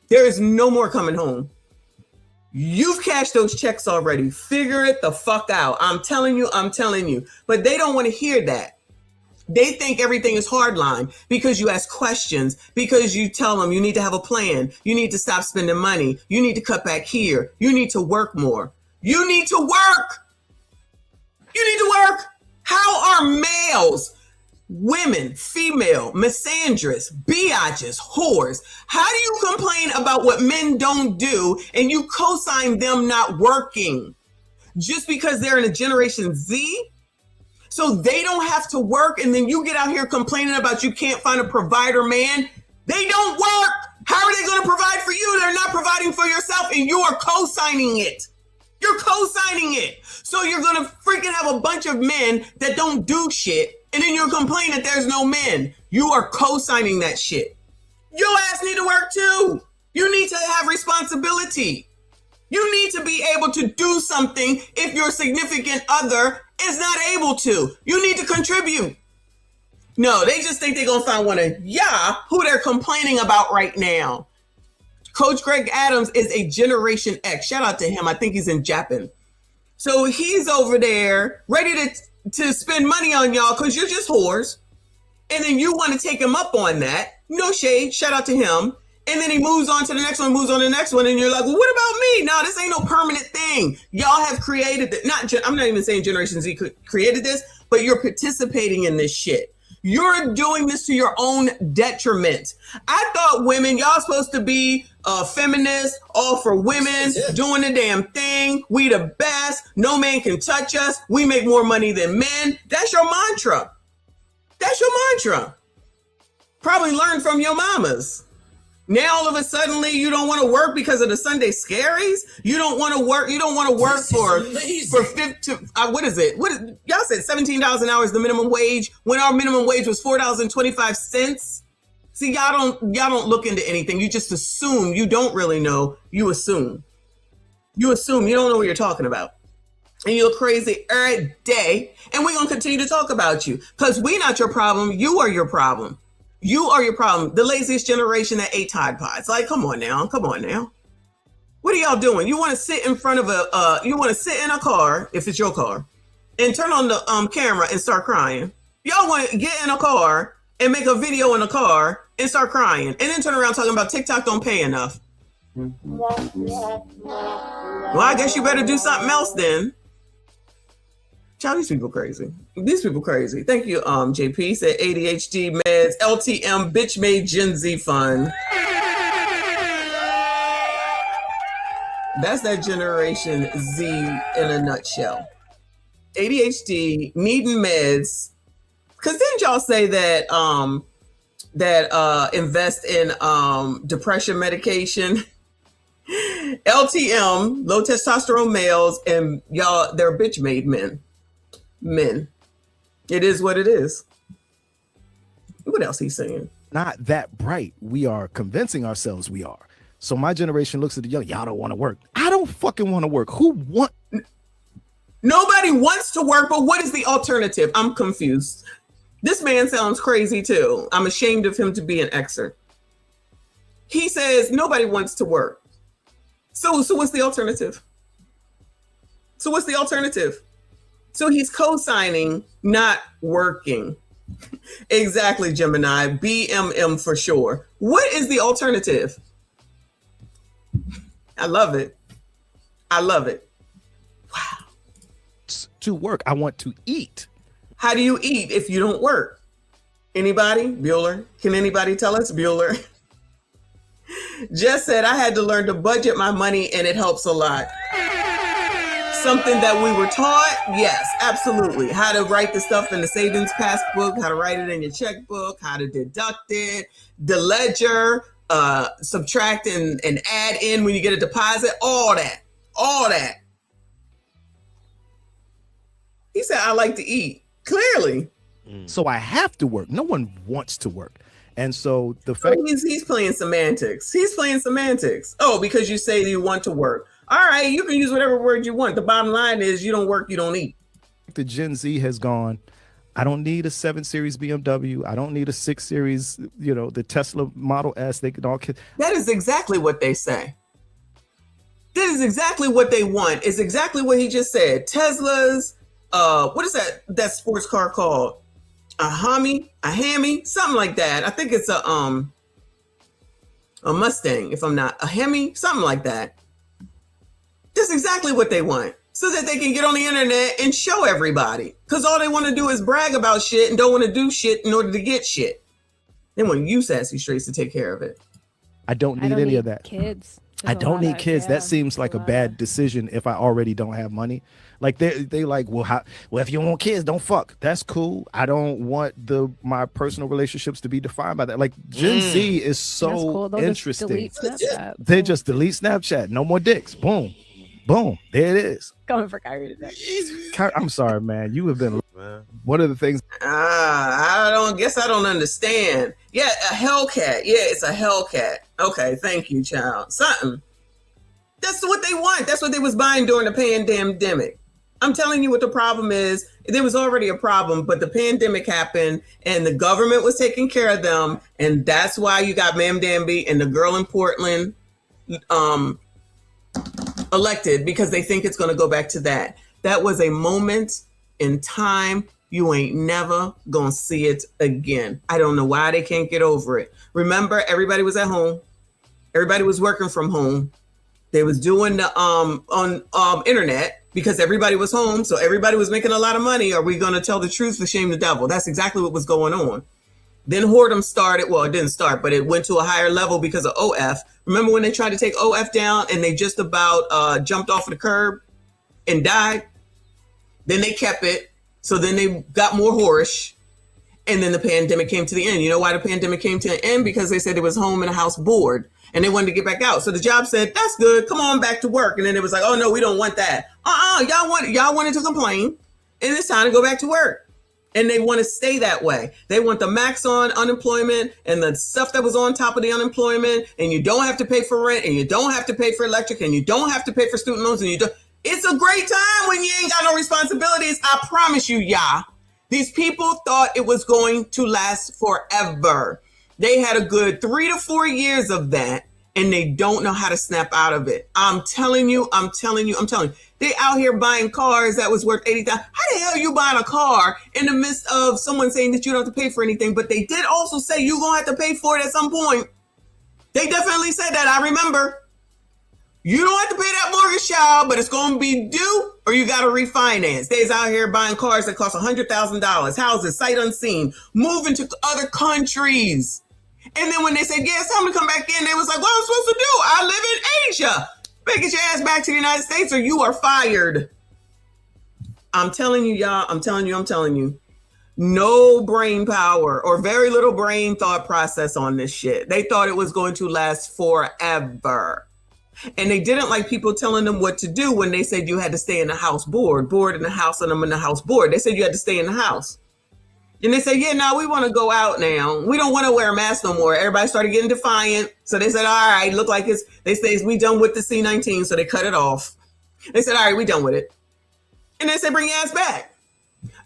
There is no more coming home. You've cashed those checks already. Figure it the fuck out. I'm telling you. But they don't want to hear that. They think everything is hardline because you ask questions, because you tell them you need to have a plan. You need to stop spending money. You need to cut back here. You need to work more. You need to work. How are males, women, female, misandrous, biatches, whores, how do you complain about what men don't do and you co-sign them not working just because they're in a Generation Z? So they don't have to work, and then you get out here complaining about you can't find a provider man. They don't work. How are they going to provide for you? They're not providing for yourself, and you are co-signing it. You're co-signing it. So you're going to freaking have a bunch of men that don't do shit, and then you'll complain that there's no men. You are co-signing that shit. Your ass need to work too. You need to have responsibility. You need to be able to do something if your significant other is not able to. You need to contribute. No, they just think they're going to find one of who they're complaining about right now. Coach Greg Adams is a Generation X. Shout out to him. I think he's in Japan. So he's over there ready to spend money on y'all because you're just whores. And then you want to take him up on that. No shade. Shout out to him. And then he moves on to the next one, moves on to the next one. And you're like, well, what about me? No, this ain't no permanent thing. Y'all have created it. I'm not even saying Generation Z created this, but you're participating in this shit. You're doing this to your own detriment. I thought women, y'all supposed to be feminists, all for women, doing the damn thing. We the best. No man can touch us. We make more money than men. That's your mantra. That's your mantra. Probably learned from your mamas. Now all of a sudden you don't want to work because of the Sunday scaries. You don't want to work. You don't want to work for 50. What is it? Y'all said $17 an hour is the minimum wage when our minimum wage was $4.25. See, y'all don't look into anything. You just assume. You don't really know. You assume. You assume. You don't know what you're talking about. And you look crazy every day. And we're gonna continue to talk about you because we're not your problem. You are your problem. You are your problem. The laziest generation that ate Tide Pods. Like, come on now. Come on now. What are y'all doing? You want to sit in front of you want to sit in a car, if it's your car, and turn on the camera and start crying. Y'all want to get in a car and make a video in a car and start crying. And then turn around talking about TikTok don't pay enough. Well, I guess you better do something else then. Child, these people crazy. These people crazy. Thank you, JP. Said ADHD meds, LTM, bitch made Gen Z fun. That's that Generation Z in a nutshell. ADHD, needing meds. Because didn't y'all say that invest in depression medication? LTM, low testosterone males, and y'all, they're bitch made men. Men. It is what it is. What else he's saying? Not that bright. We are convincing ourselves we are. So my generation looks at the young, y'all don't want to work. I don't fucking want to work. Who want? Nobody wants to work, but what is the alternative? I'm confused. This man sounds crazy too. I'm ashamed of him to be an Xer. He says nobody wants to work. So what's the alternative? So what's the alternative? So he's co-signing, not working. Exactly, Gemini. BMM for sure. What is the alternative? I love it. I love it. Wow. To work. I want to eat. How do you eat if you don't work? Anybody? Bueller? Can anybody tell us? Bueller? Jess said, I had to learn to budget my money and it helps a lot. Something that we were taught? Yes, absolutely. How to write the stuff in the savings passbook, how to write it in your checkbook, how to deduct it, the ledger, subtract and add in when you get a deposit, all that. He said, I like to eat. Clearly. So I have to work. No one wants to work. And so the fact he's playing semantics. He's playing semantics. Oh, because you say you want to work. All right, you can use whatever word you want. The bottom line is you don't work, you don't eat. The Gen Z has gone, I don't need a 7 Series BMW. I don't need a 6 Series, the Tesla Model S. They could all. That is exactly what they say. That is exactly what they want. It's exactly what he just said. Teslas, what is that sports car called? A Hemi, something like that. I think it's a Mustang, if I'm not. A Hemi, something like that. That's exactly what they want. So that they can get on the internet and show everybody. Because all they want to do is brag about shit and don't want to do shit in order to get shit. They want you sassy straights to take care of it. I don't need any of that. Kids. I don't need kids. That seems like a bad decision if I already don't have money. Like they like, well, if you don't want kids, don't fuck. That's cool. I don't want my personal relationships to be defined by that. Like Gen Z is so cool. They'll interesting. Just delete Snapchat. They just delete Snapchat. No more dicks. Boom. Boom. There it is. Coming for Kyrie today. I'm sorry, man. You have been one of the things. I don't understand. Yeah, a Hellcat. Yeah, it's a Hellcat. Okay, thank you, child. Something. That's what they want. That's what they was buying during the pandemic. I'm telling you what the problem is. There was already a problem, but the pandemic happened and the government was taking care of them. And that's why you got Ma'am Danby and the girl in Portland elected, because they think it's going to go back to that. That was a moment in time. You ain't never going to see it again. I don't know why they can't get over it. Remember, everybody was at home. Everybody was working from home. They was doing the on internet because everybody was home. So everybody was making a lot of money. Are we going to tell the truth for shame the devil? That's exactly what was going on. Then whoredom started. Well, it didn't start, but it went to a higher level because of OF. Remember when they tried to take OF down and they just about jumped off of the curb and died? Then they kept it. So then they got more whorish. And then the pandemic came to the end. You know why the pandemic came to an end? Because they said it was home and a house bored. And they wanted to get back out. So the job said, that's good. Come on back to work. And then it was like, oh, no, we don't want that. Y'all wanted to complain. And it's time to go back to work. And they want to stay that way. They want the max on unemployment and the stuff that was on top of the unemployment. And you don't have to pay for rent and you don't have to pay for electric and you don't have to pay for student loans. And it's a great time when you ain't got no responsibilities. I promise you, y'all. These people thought it was going to last forever. They had a good 3 to 4 years of that, and they don't know how to snap out of it. I'm telling you. They out here buying cars that was worth $80,000. How the hell are you buying a car in the midst of someone saying that you don't have to pay for anything? But they did also say you're going to have to pay for it at some point. They definitely said that. I remember. You don't have to pay that mortgage, child, but it's going to be due or you got to refinance. They's out here buying cars that cost $100,000, houses, sight unseen, moving to other countries. And then when they said, yeah, it's time to come back in, they was like, what am I supposed to do? I live in Asia. Better get your ass back to the United States or you are fired. I'm telling you, y'all, I'm telling you. No brain power or very little brain thought process on this shit. They thought it was going to last forever. And they didn't like people telling them what to do when they said you had to stay in the house board in the house, and I'm in the house board. They said you had to stay in the house. And they said, yeah, no, we want to go out now. We don't want to wear a mask no more. Everybody started getting defiant. So they said, all right, look like they say we done with the C-19. So they cut it off. They said, all right, we done with it. And they said, bring your ass back.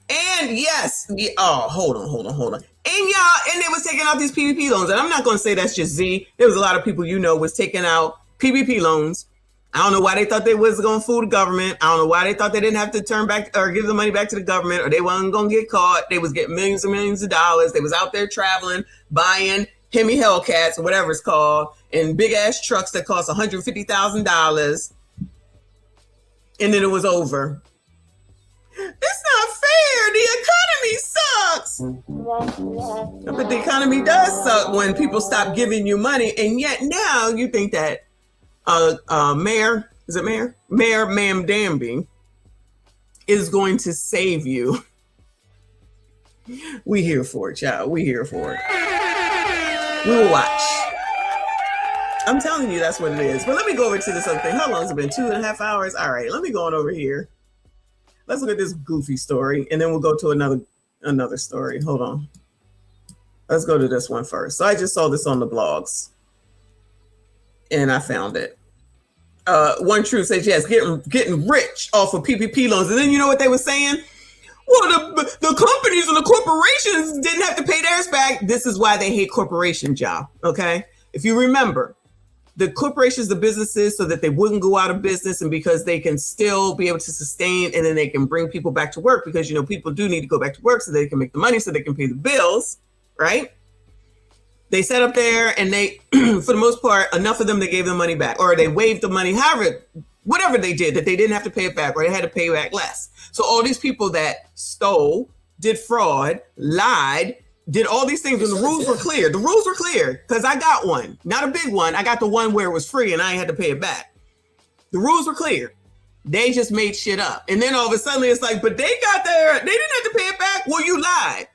And yes, hold on. And y'all, and they was taking out these PPP loans. And I'm not going to say that's just Z. There was a lot of people, was taking out PPP loans. I don't know why they thought they was going to fool the government. I don't know why they thought they didn't have to turn back or give the money back to the government, or they wasn't going to get caught. They was getting millions and millions of dollars. They was out there traveling, buying Hemi Hellcats or whatever it's called, and big ass trucks that cost $150,000. And then it was over. It's not fair. The economy sucks. But the economy does suck when people stop giving you money. And yet now you think that Mayor Ma'am Danby is going to save you. We here for it, child. We here for it. We will watch. I'm telling you, that's what it is. But let me go over to this other thing. How long has it been? 2.5 hours? All right, let me go on over here. Let's look at this goofy story, and then we'll go to another story. Hold on. Let's go to this one first. So I just saw this on the blogs, and I found it. One Truth says, yes, getting rich off of PPP loans. And then you know what they were saying? Well, the companies and the corporations didn't have to pay theirs back. This is why they hate corporations, y'all. Okay? If you remember, the corporations, the businesses, so that they wouldn't go out of business and because they can still be able to sustain, and then they can bring people back to work because, people do need to go back to work so they can make the money so they can pay the bills, right? They set up there and they, for the most part, enough of them, they gave them money back or they waived the money, whatever they did, that they didn't have to pay it back or they had to pay back less. So all these people that stole, did fraud, lied, did all these things when the rules were clear. The rules were clear because I got one, not a big one. I got the one where it was free and I ain't had to pay it back. The rules were clear. They just made shit up. And then all of a sudden it's like, but they didn't have to pay it back. Well, you lied.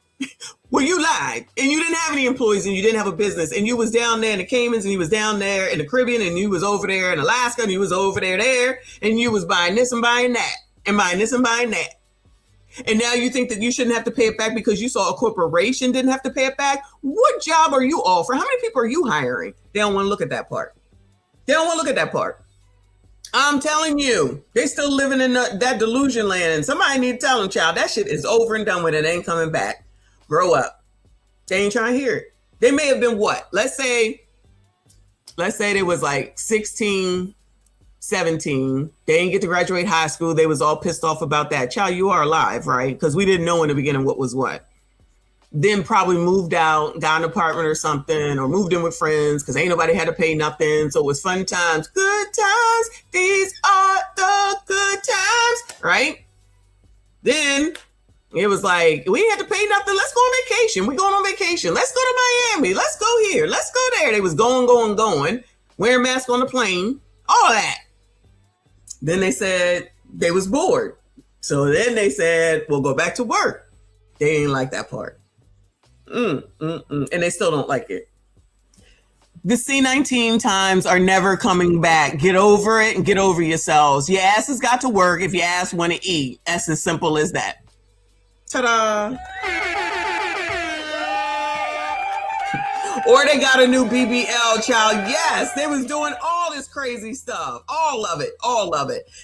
Well, you lied. And you didn't have any employees and you didn't have a business. And you was down there in the Caymans and you was down there in the Caribbean and you was over there in Alaska and you was over there. And you was buying this and buying that and buying this and buying that. And now you think that you shouldn't have to pay it back because you saw a corporation didn't have to pay it back? What job are you offering? How many people are you hiring? They don't want to look at that part. They don't want to look at that part. I'm telling you, they still living in that delusion land. And somebody need to tell them, child, that shit is over and done with. It ain't coming back. Grow up. They ain't trying to hear it. They may have been what? Let's say they was like 16, 17. They didn't get to graduate high school. They was all pissed off about that. Child, you are alive, right? Because we didn't know in the beginning what was what. Then probably moved out, got an apartment or something, or moved in with friends because ain't nobody had to pay nothing. So it was fun times, good times. These are the good times, right? Then it was like, we didn't have to pay nothing. Let's go on vacation. We're going on vacation. Let's go to Miami. Let's go here. Let's go there. They was going, wearing masks on the plane, all that. Then they said they was bored. So then they said, we'll go back to work. They ain't like that part. And they still don't like it. The C-19 times are never coming back. Get over it and get over yourselves. Your ass has got to work if your ass want to eat. That's as simple as that. Ta-da. Or they got a new BBL, child. Yes, they was doing all this crazy stuff. All of it.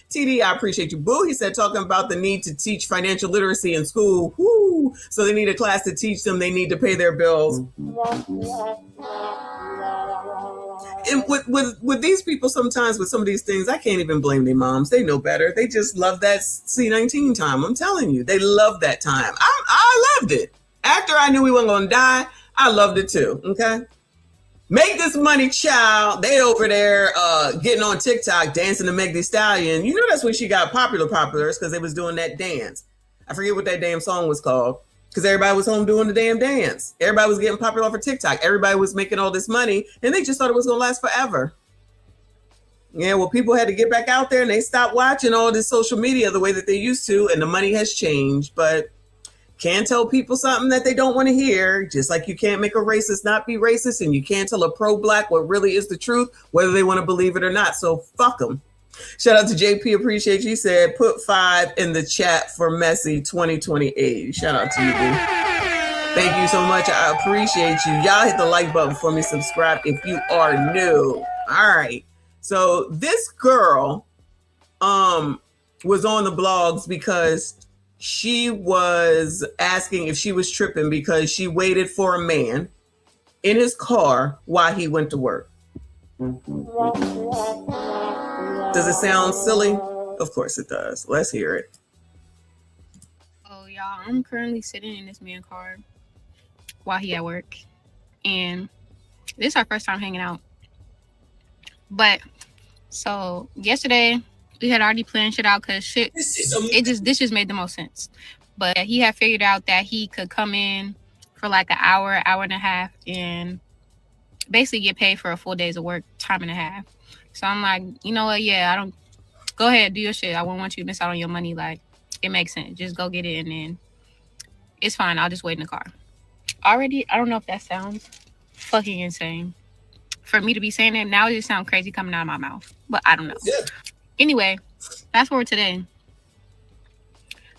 TD, I appreciate you, boo. He said, talking about the need to teach financial literacy in school. Woo. So they need a class to teach them. They need to pay their bills. And with these people, sometimes with some of these things, I can't even blame their moms. They know better. They just love that C-19 time. I'm telling you, they love that time. I loved it. After I knew we weren't going to die, I loved it too. Okay. Make this money, child. They over there getting on TikTok, dancing to Meg Thee Stallion. You know that's when she got popular because they was doing that dance. I forget what that damn song was called. Because everybody was home doing the damn dance. Everybody was getting popular off of TikTok. Everybody was making all this money, and they just thought it was going to last forever. Yeah, well, people had to get back out there, and they stopped watching all this social media the way that they used to, and the money has changed. But can't tell people something that they don't want to hear, just like you can't make a racist not be racist, and you can't tell a pro-black what really is the truth, whether they want to believe it or not. So fuck them. Shout out to JP, appreciate you. He said, put 5 in the chat for Messi 2028. Shout out to you, boo. Thank you so much. I appreciate you. Y'all hit the like button for me. Subscribe if you are new. All right. So this girl was on the blogs because she was asking if she was tripping because she waited for a man in his car while he went to work. Does it sound silly? Of course it does. Let's hear it. Oh, y'all, I'm currently sitting in this man's car while he at work. And this is our first time hanging out. But, so, yesterday, we had already planned shit out because this just made the most sense. But he had figured out that he could come in for like an hour and a half, and basically get paid for a full day's of work, time and a half. So I'm like, you know what? Yeah, I don't. Go ahead, do your shit. I won't want you to miss out on your money. Like, it makes sense. Just go get it, and then it's fine. I'll just wait in the car. Already, I don't know if that sounds fucking insane for me to be saying that. Now it just sounds crazy coming out of my mouth, but I don't know. Yeah. Anyway, fast forward today.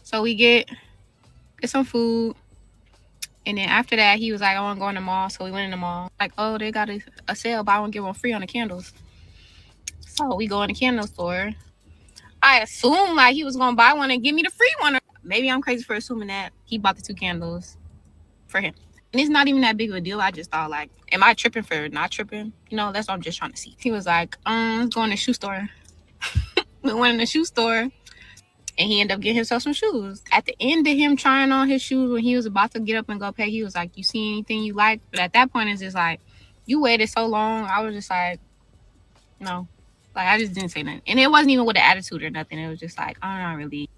So we get some food. And then after that, he was like, I want to go in the mall. So we went in the mall. Like, oh, they got a sale, buy one, get one free on the candles. So we go in the candle store. I assumed like he was going to buy one and give me the free one. Maybe I'm crazy for assuming that he bought the 2 candles for him. And it's not even that big of a deal. I just thought like, am I tripping for not tripping? You know, that's what I'm just trying to see. He was like, let's go in the shoe store. We went in the shoe store. And he ended up getting himself some shoes. At the end of him trying on his shoes, when he was about to get up and go pay, he was like, you see anything you like? But at that point, it's just like, you waited so long. I was just like, no. Like, I just didn't say nothing. And it wasn't even with an attitude or nothing. It was just like, I'm not really.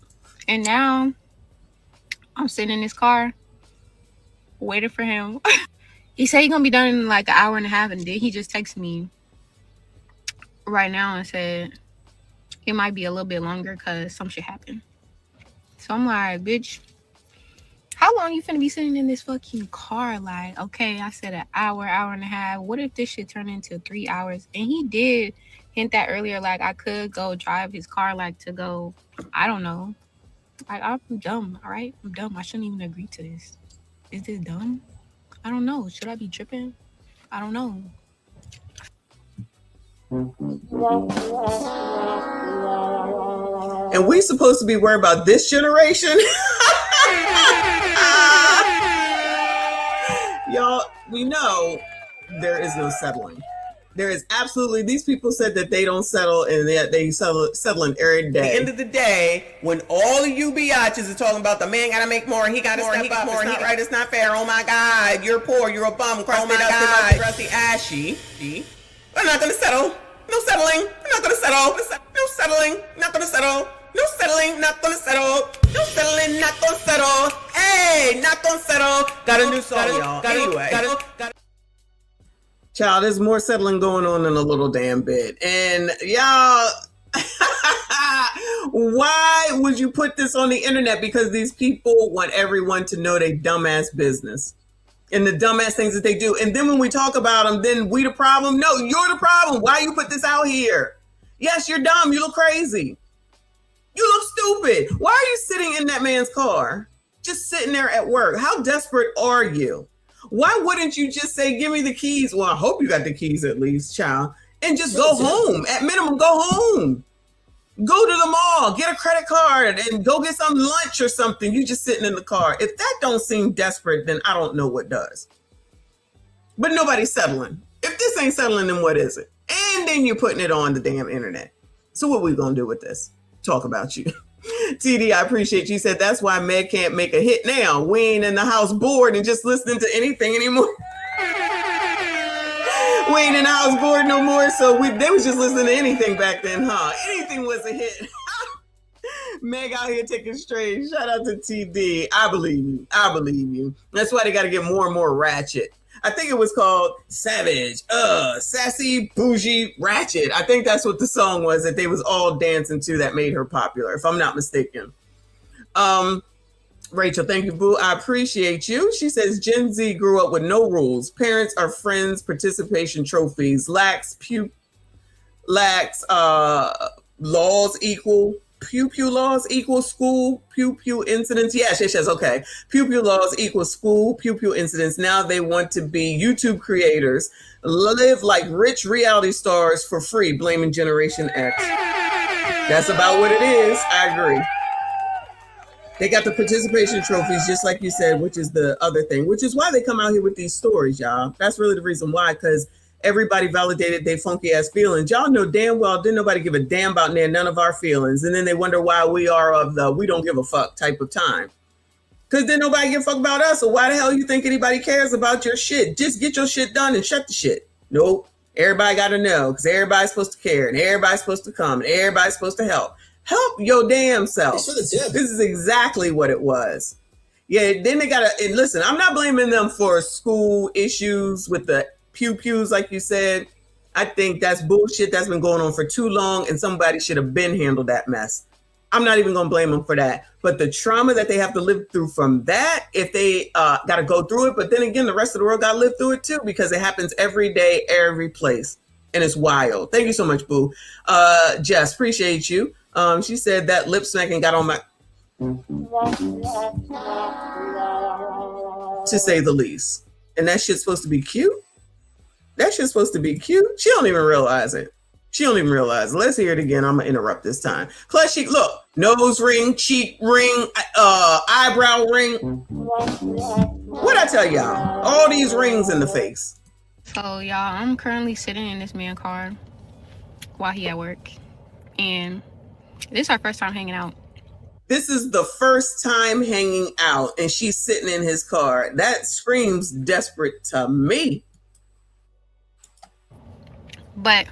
And now, I'm sitting in this car. waited for him. He said he's gonna be done in like an hour and a half, and then he just texted me right now and said it might be a little bit longer because some shit happened. So I'm like, bitch, how long you finna be sitting in this fucking car? Like, okay, I said an hour, hour and a half. What if this shit turned into 3 hours? And he did hint that earlier, like I could go drive his car, like to go, I don't know. Like, I'm dumb, all right? I'm dumb. I shouldn't even agree to this. Is this dumb? I don't know. Should I be tripping? I don't know. And we supposed to be worried about this generation? Y'all, we know there is no settling. There is absolutely, these people said that they don't settle, and they settling every day. At the end of the day, when all of you biatches are talking about the man gotta make more, he gotta step up, it's not right, it's not fair, oh my God, you're poor, you're a bum, crusty, crusty, ashy. We're not gonna settle. No settling. We're not gonna settle. No settling. Not gonna settle. No settling. Not gonna settle. No settling. Not gonna settle. Hey, not gonna settle. Got a new song, y'all. Anyway. Child, there's more settling going on than a little damn bit. And y'all, why would you put this on the internet? Because these people want everyone to know their dumbass business and the dumbass things that they do. And then when we talk about them, then we the problem? No, you're the problem. Why you put this out here? Yes, you're dumb. You look crazy. You look stupid. Why are you sitting in that man's car? Just sitting there at work. How desperate are you? Why wouldn't you just say, give me the keys? Well, I hope you got the keys at least, child. And just go home. At minimum, go home. Go to the mall, get a credit card, and go get some lunch or something. You just sitting in the car. If that don't seem desperate, then I don't know what does. But nobody's settling. If this ain't settling, then what is it? And then you're putting it on the damn internet. So what we gonna do with this? Talk about you. TD, I appreciate you. Said that's why Meg can't make a hit now. We ain't in the house bored and just listening to anything anymore. We ain't in the house bored no more, so they was just listening to anything back then, huh? Anything was a hit. Meg out here taking straight. Shout out to TD. I believe you. I believe you. That's why they got to get more and more ratchet. I think it was called Savage, Sassy, Bougie, Ratchet. I think that's what the song was that they was all dancing to that made her popular, if I'm not mistaken. Rachel, thank you, boo. I appreciate you. She says Gen Z grew up with no rules. Parents are friends, participation trophies, lacks laws equal. Pew pew laws equal school, pew pew incidents. Yes, okay. Pew pew laws equal school, pew pew incidents. Now they want to be YouTube creators, live like rich reality stars for free, blaming Generation X. That's about what it is. I agree. They got the participation trophies, just like you said, which is the other thing, which is why they come out here with these stories, y'all. That's really the reason why, because everybody validated their funky ass feelings. Y'all know damn well didn't nobody give a damn about none of our feelings. And then they wonder why we are of the we don't give a fuck type of time. Because then nobody give a fuck about us. So why the hell you think anybody cares about your shit? Just get your shit done and shut the shit. Nope. Everybody got to know because everybody's supposed to care and everybody's supposed to come and everybody's supposed to help. Help your damn self. This is exactly what it was. Yeah, then they got to, and listen, I'm not blaming them for school issues with the pew-pews, like you said. I think that's bullshit. That's been going on for too long, and somebody should have been handled that mess. I'm not even going to blame them for that. But the trauma that they have to live through from that, if they got to go through it, but then again, the rest of the world got to live through it too, because it happens every day, every place, and it's wild. Thank you so much, boo. Jess, appreciate you. She said that lip smacking got on my... to say the least. And that shit's supposed to be cute? That shit's supposed to be cute? She don't even realize it. She don't even realize it. Let's hear it again. I'm going to interrupt this time. Clutch cheek, look. Nose ring, cheek ring, eyebrow ring. What'd I tell y'all? All these rings in the face. So, y'all, I'm currently sitting in this man's car while he at work. And this is our first time hanging out. This is the first time hanging out, and she's sitting in his car. That screams desperate to me. But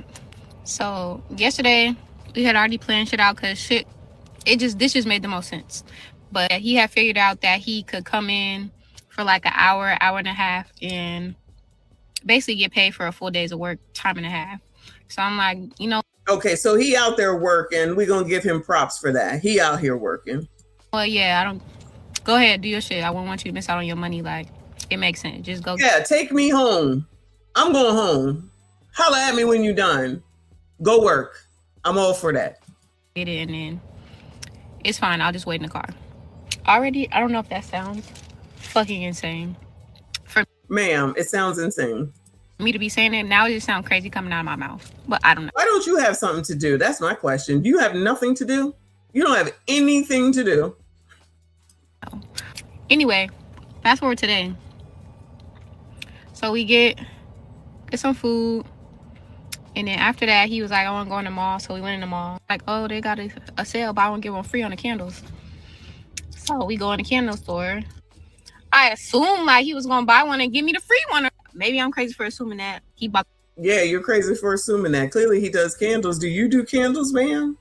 so yesterday we had already planned shit out because this just made the most sense. But he had figured out that he could come in for like an hour, hour and a half, and basically get paid for a full day's of work, time and a half. So I'm like, you know. Okay, so he out there working. We're going to give him props for that. He out here working. Well, yeah, I don't. Go ahead, do your shit. I won't want you to miss out on your money. Like, it makes sense. Just go. Yeah, take me home. I'm going home. Holla at me when you're done. Go work. I'm all for that. Get it, and then it's fine. I'll just wait in the car. Already, I don't know if that sounds fucking insane. Ma'am, it sounds insane. Me to be saying it now, it just sounds crazy coming out of my mouth. But I don't know. Why don't you have something to do? That's my question. Do you have nothing to do? You don't have anything to do. No. Anyway, fast forward today. So we get some food. And then after that, he was like, I want to go in the mall. So we went in the mall. Like, oh, they got a sale, buy one, get one free on the candles. So we go in the candle store. I assumed like he was going to buy one and give me the free one. Maybe I'm crazy for assuming that he bought. Yeah, you're crazy for assuming that. Clearly he does candles. Do you do candles, ma'am?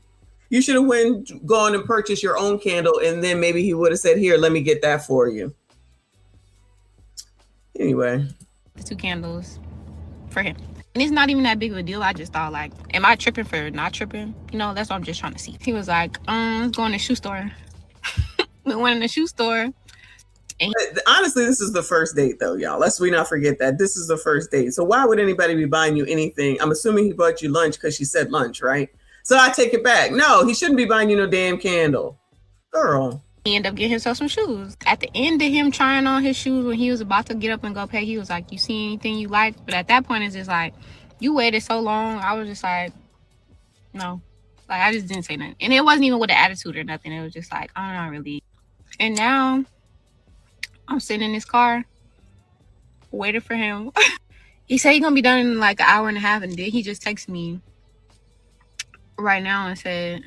You should have gone and purchased your own candle, and then maybe he would have said, here, let me get that for you. Anyway. The 2 candles for him. And it's not even that big of a deal. I just thought, like, am I tripping for not tripping? You know, that's what I'm just trying to see. He was like, let's go in the shoe store. We went in the shoe store. Honestly, this is the first date, though, y'all. Lest we not forget that. This is the first date. So why would anybody be buying you anything? I'm assuming he bought you lunch because she said lunch, right? So I take it back. No, he shouldn't be buying you no damn candle. Girl. He ended up getting himself some shoes. At the end of him trying on his shoes, when he was about to get up and go pay, he was like, you see anything you like? But at that point, it's just like, you waited so long. I was just like, no. Like, I just didn't say nothing. And it wasn't even with an attitude or nothing. It was just like, I'm not really. And now I'm sitting in his car, waiting for him. He said he's going to be done in like an hour and a half. And then he just texted me right now and said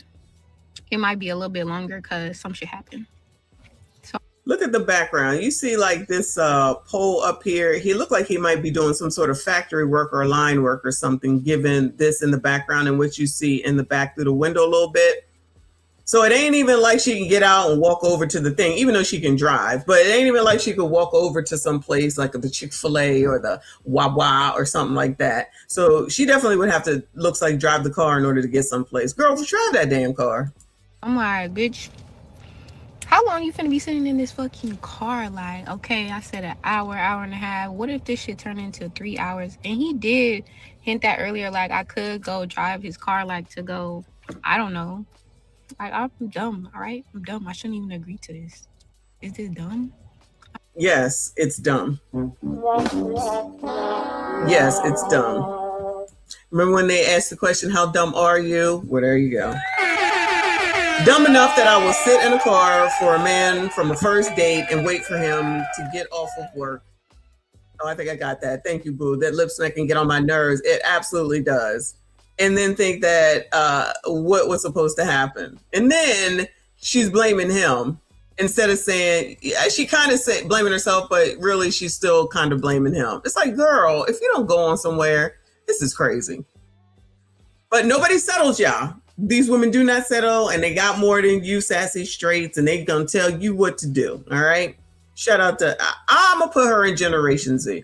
it might be a little bit longer because some shit happened. So look at the background. You see like this pole up here. He looked like he might be doing some sort of factory work or line work or something, given this in the background and what you see in the back through the window a little bit. So it ain't even like she can get out and walk over to the thing, even though she can drive. But it ain't even like she could walk over to some place like the Chick-fil-A or the Wawa or something like that. So she definitely would have to, looks like, drive the car in order to get someplace. Girl, drive that damn car. I'm like, bitch, how long you finna be sitting in this fucking car? Like, okay, I said an hour, hour and a half. What if this shit turned into 3 hours? And he did hint that earlier, like I could go drive his car, like to go, I don't know. Like, I'm dumb, all right? I'm dumb. I shouldn't even agree to this. Is this dumb? Yes, it's dumb. Yes, it's dumb. Remember when they asked the question, how dumb are you? Well, there you go. Dumb enough that I will sit in a car for a man from a first date and wait for him to get off of work. Oh, I think I got that. Thank you, boo. That lip smack can get on my nerves. It absolutely does. And then think that what was supposed to happen. And then she's blaming him instead of saying, she kind of said blaming herself, but really she's still kind of blaming him. It's like, girl, if you don't go on somewhere, this is crazy. But nobody settles, y'all. These women do not settle, and they got more than you, sassy straights, and they gonna tell you what to do, all right? Shout out to, I'm gonna put her in Generation Z.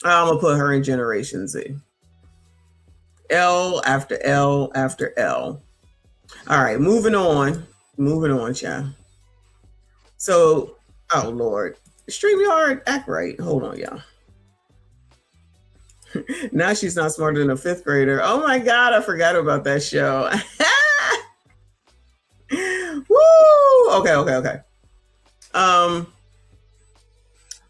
I'm gonna put her in Generation Z. L after L after L. All right, moving on. Moving on, child. So, oh Lord. StreamYard, act right. Hold on, y'all. Now she's not smarter than a 5th grader. Oh my God, I forgot about that show. Woo! Okay.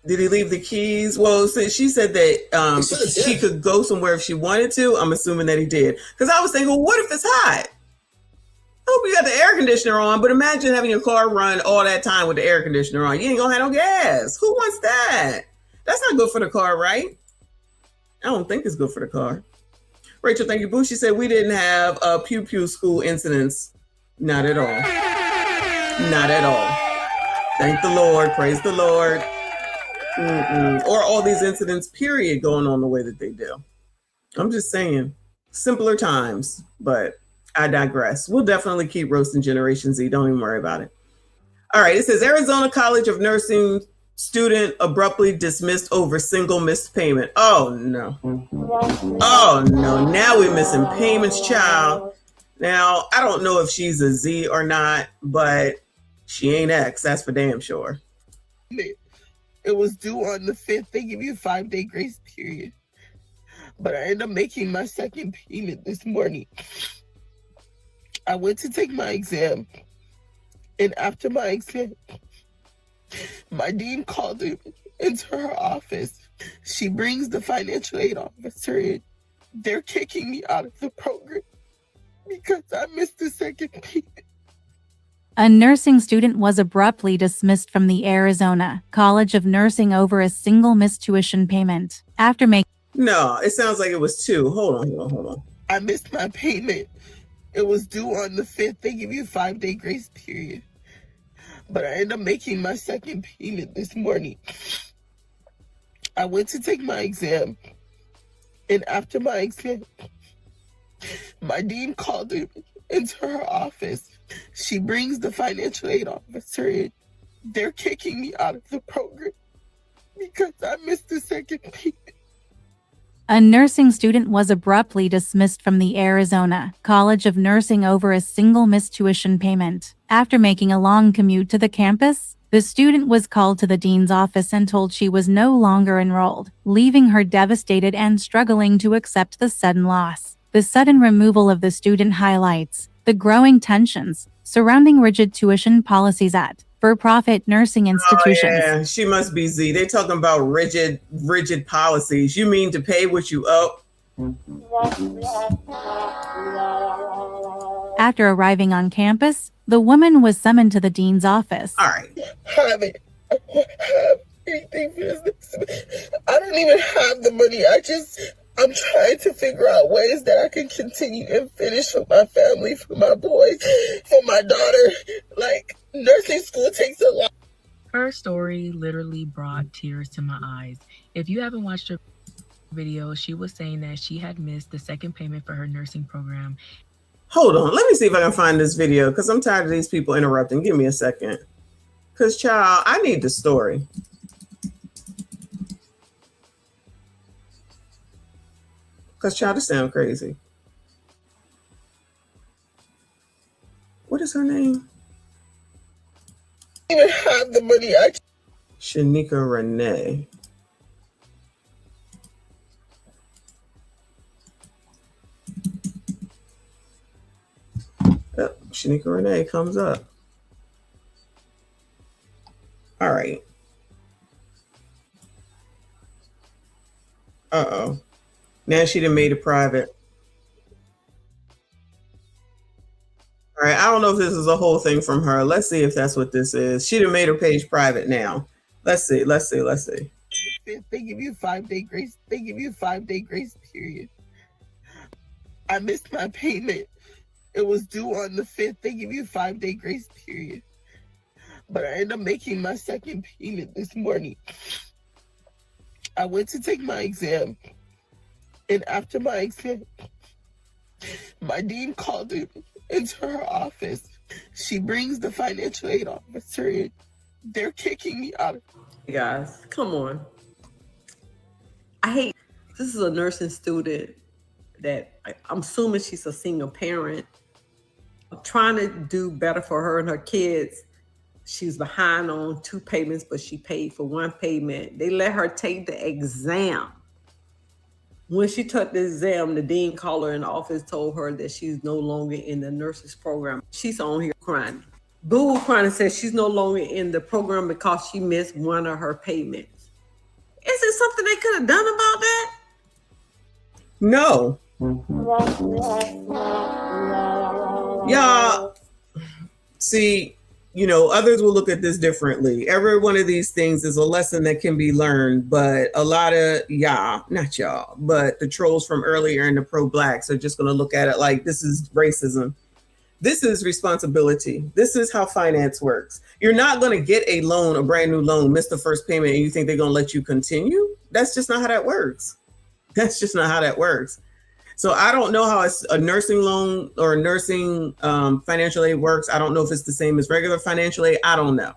Did he leave the keys? Well, since she said that she could go somewhere if she wanted to, I'm assuming that he did. Because I was thinking, well, what if it's hot? I hope you got the air conditioner on, but imagine having your car run all that time with the air conditioner on. You ain't gonna have no gas. Who wants that? That's not good for the car, right? I don't think it's good for the car. Rachel, thank you, boo. She said we didn't have pew pew school incidents. Not at all. Not at all. Thank the Lord. Praise the Lord. Or all these incidents, period, going on the way that they do. I'm just saying, simpler times, but I digress. We'll definitely keep roasting Generation Z. Don't even worry about it. All right, it says Arizona College of Nursing Student abruptly dismissed over single missed payment. Oh no. Oh no. Now we're missing payments, child. Now, I don't know if she's a Z or not, but she ain't X. That's for damn sure. It was due on the 5th. They give you a 5-day grace period. But I ended up making my second payment this morning. I went to take my exam. And after my exam, my dean called me into her office. She brings the financial aid officer in. They're kicking me out of the program because I missed the second payment. A nursing student was abruptly dismissed from the Arizona College of Nursing over a single missed tuition payment. After making No, it sounds like it was 2. Hold on. I missed my payment. It was due on the 5th. They give you a 5-day grace period. But I ended up making my second payment this morning. I went to take my exam. And after my exam, my dean called me into her office. She brings the financial aid officer in. They're kicking me out of the program because I missed the second payment. a nursing student was abruptly dismissed from the Arizona College of Nursing over a single missed tuition payment. After making a long commute to the campus, the student was called to the dean's office and told she was no longer enrolled, leaving her devastated and struggling to accept the sudden loss. The sudden removal of the student highlights the growing tensions surrounding rigid tuition policies at for-profit nursing institutions. Oh, yeah, she must be Z. They talking about rigid policies. You mean to pay what you owe? After arriving on campus, the woman was summoned to the dean's office. All right. I don't have anything for this. I don't even have the money. I'm trying to figure out ways that I can continue and finish for my family, for my boys, for my daughter. Like, nursing school takes a lot. Her story literally brought tears to my eyes. If you haven't watched her video, she was saying that she had missed the second payment for her nursing program. Hold on. Let me see if I can find this video because I'm tired of these people interrupting. Give me a second. Because, child, I need the story. Because, child, this sounds crazy. What is her name? I don't even have the money. Shanika Renee. Oh, Shanika Renee comes up. All right. Uh-oh. Now she done made it private. All right, I don't know if this is a whole thing from her. Let's see if that's what this is. She done made her page private now. Let's see. They give you a 5-day grace. They give you a 5-day grace period. I missed my payment. It was due on the 5th. They give you a 5-day grace period. But I ended up making my second payment this morning. I went to take my exam. And after my exam, my dean called me into her office. She brings the financial aid officer in. They're kicking me out. Hey guys, come on. This is a nursing student that I'm assuming she's a single parent. I'm trying to do better for her and her kids. She's behind on 2 payments, but she paid for 1 payment. They let her take the exam. When she took the exam, the dean called her in the office, told her that she's no longer in the nurses program. She's on here crying. Boo crying and says she's no longer in the program because she missed 1 of her payments. Is it something they could have done about that? No. Y'all, see, others will look at this differently. Every one of these things is a lesson that can be learned, but a lot of not y'all, but the trolls from earlier and the pro-blacks are just going to look at it like this is racism. This is responsibility. This is how finance works. You're not going to get a loan, a brand new loan, miss the first payment, and you think they're going to let you continue? That's just not how that works. That's just not how that works. So I don't know how a nursing loan or a nursing financial aid works. I don't know if it's the same as regular financial aid. I don't know.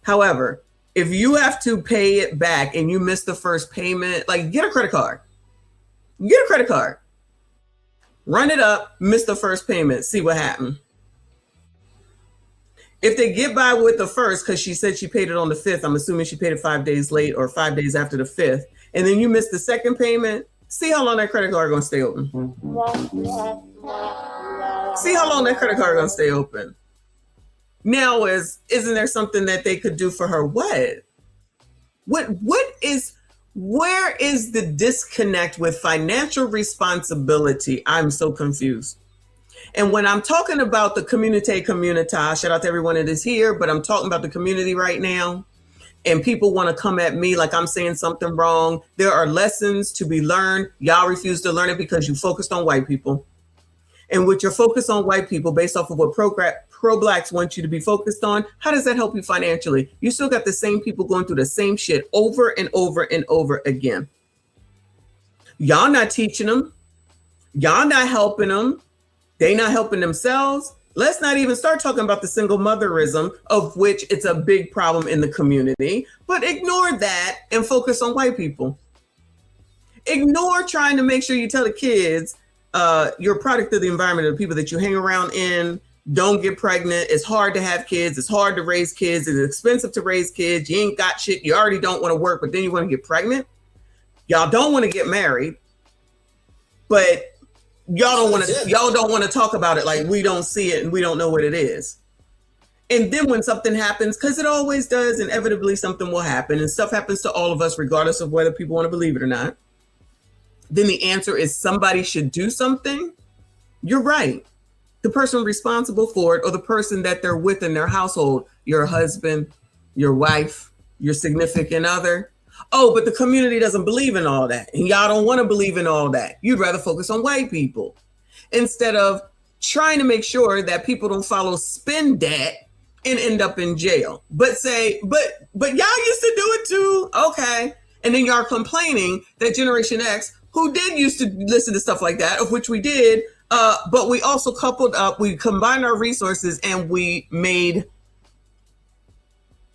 However, If you have to pay it back and you miss the first payment, like get a credit card. Get a credit card. Run it up, miss the first payment, see what happened. If they get by with the first, because she said she paid it on the 5th, I'm assuming she paid it 5 days late or 5 days after the 5th, and then you miss the second payment, see how long that credit card gonna stay open. See how long that credit card gonna stay open. Now isn't there something that they could do for her? Where is the disconnect with financial responsibility? I'm so confused. And when I'm talking about the communitas, shout out to everyone that is here, but I'm talking about the community right now, and people want to come at me like I'm saying something wrong. There are lessons to be learned. Y'all refuse to learn it because you focused on white people. And with your focus on white people, based off of what pro-blacks want you to be focused on, how does that help you financially? You still got the same people going through the same shit over and over and over again. Y'all not teaching them. Y'all not helping them. They not helping themselves. Let's not even start talking about the single motherism, of which it's a big problem in the community. But ignore that and focus on white people. Ignore trying to make sure you tell the kids you're a product of the environment of the people that you hang around in. Don't get pregnant. It's hard to have kids. It's hard to raise kids. It's expensive to raise kids. You ain't got shit. You already don't want to work, but then you want to get pregnant. Y'all don't want to get married, but y'all don't want to talk about it like we don't see it and we don't know what it is. And then when something happens, because it always does, inevitably something will happen, and stuff happens to all of us, regardless of whether people want to believe it or not. Then the answer is somebody should do something. You're right. The person responsible for it, or the person that they're with in their household, your husband, your wife, your significant other. Oh, but the community doesn't believe in all that. And y'all don't want to believe in all that. You'd rather focus on white people instead of trying to make sure that people don't follow spend debt and end up in jail. But say, but y'all used to do it too. Okay. And then y'all complaining that Generation X, who did used to listen to stuff like that, of which we did, but we also coupled up, we combined our resources and we made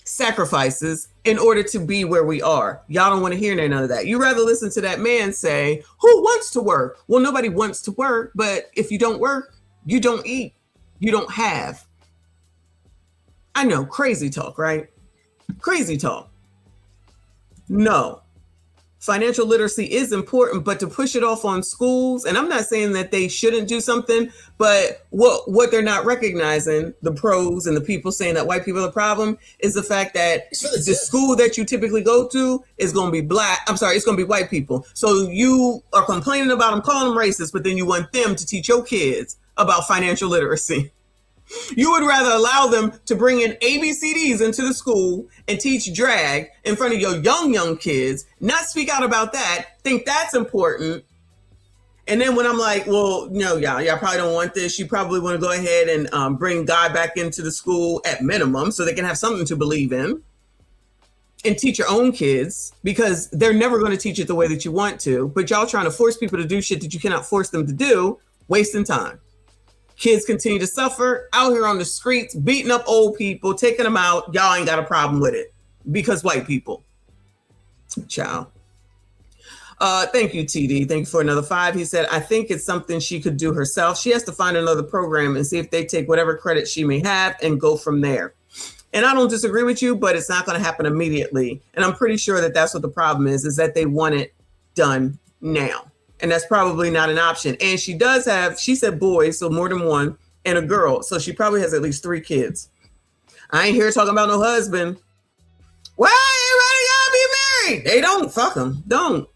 sacrifices in order to be where we are. Y'all don't want to hear none of that. You rather listen to that man say, who wants to work? Well, nobody wants to work, but if you don't work, you don't eat, you don't have. I know, crazy talk, right? Crazy talk. No. Financial literacy is important, but to push it off on schools, and I'm not saying that they shouldn't do something, but what they're not recognizing, the pros and the people saying that white people are the problem, is the fact that the school that you typically go to is going to be it's going to be white people. So you are complaining about them, calling them racist, but then you want them to teach your kids about financial literacy. You would rather allow them to bring in ABCDs into the school and teach drag in front of your young kids, not speak out about that, think that's important. And then when I'm like, well, no, y'all probably don't want this. You probably want to go ahead and bring God back into the school at minimum so they can have something to believe in and teach your own kids, because they're never going to teach it the way that you want to. But y'all trying to force people to do shit that you cannot force them to do, wasting time. Kids continue to suffer out here on the streets, beating up old people, taking them out. Y'all ain't got a problem with it because white people. Ciao. Thank you, TD. Thank you for another 5. He said, I think it's something she could do herself. She has to find another program and see if they take whatever credit she may have and go from there. And I don't disagree with you, but it's not going to happen immediately. And I'm pretty sure that that's what the problem is that they want it done now. And that's probably not an option. And she does have, she said boys, so more than one, and a girl. So she probably has at least 3 kids. I ain't here talking about no husband. Well, everybody gotta be married. They don't, fuck them, don't.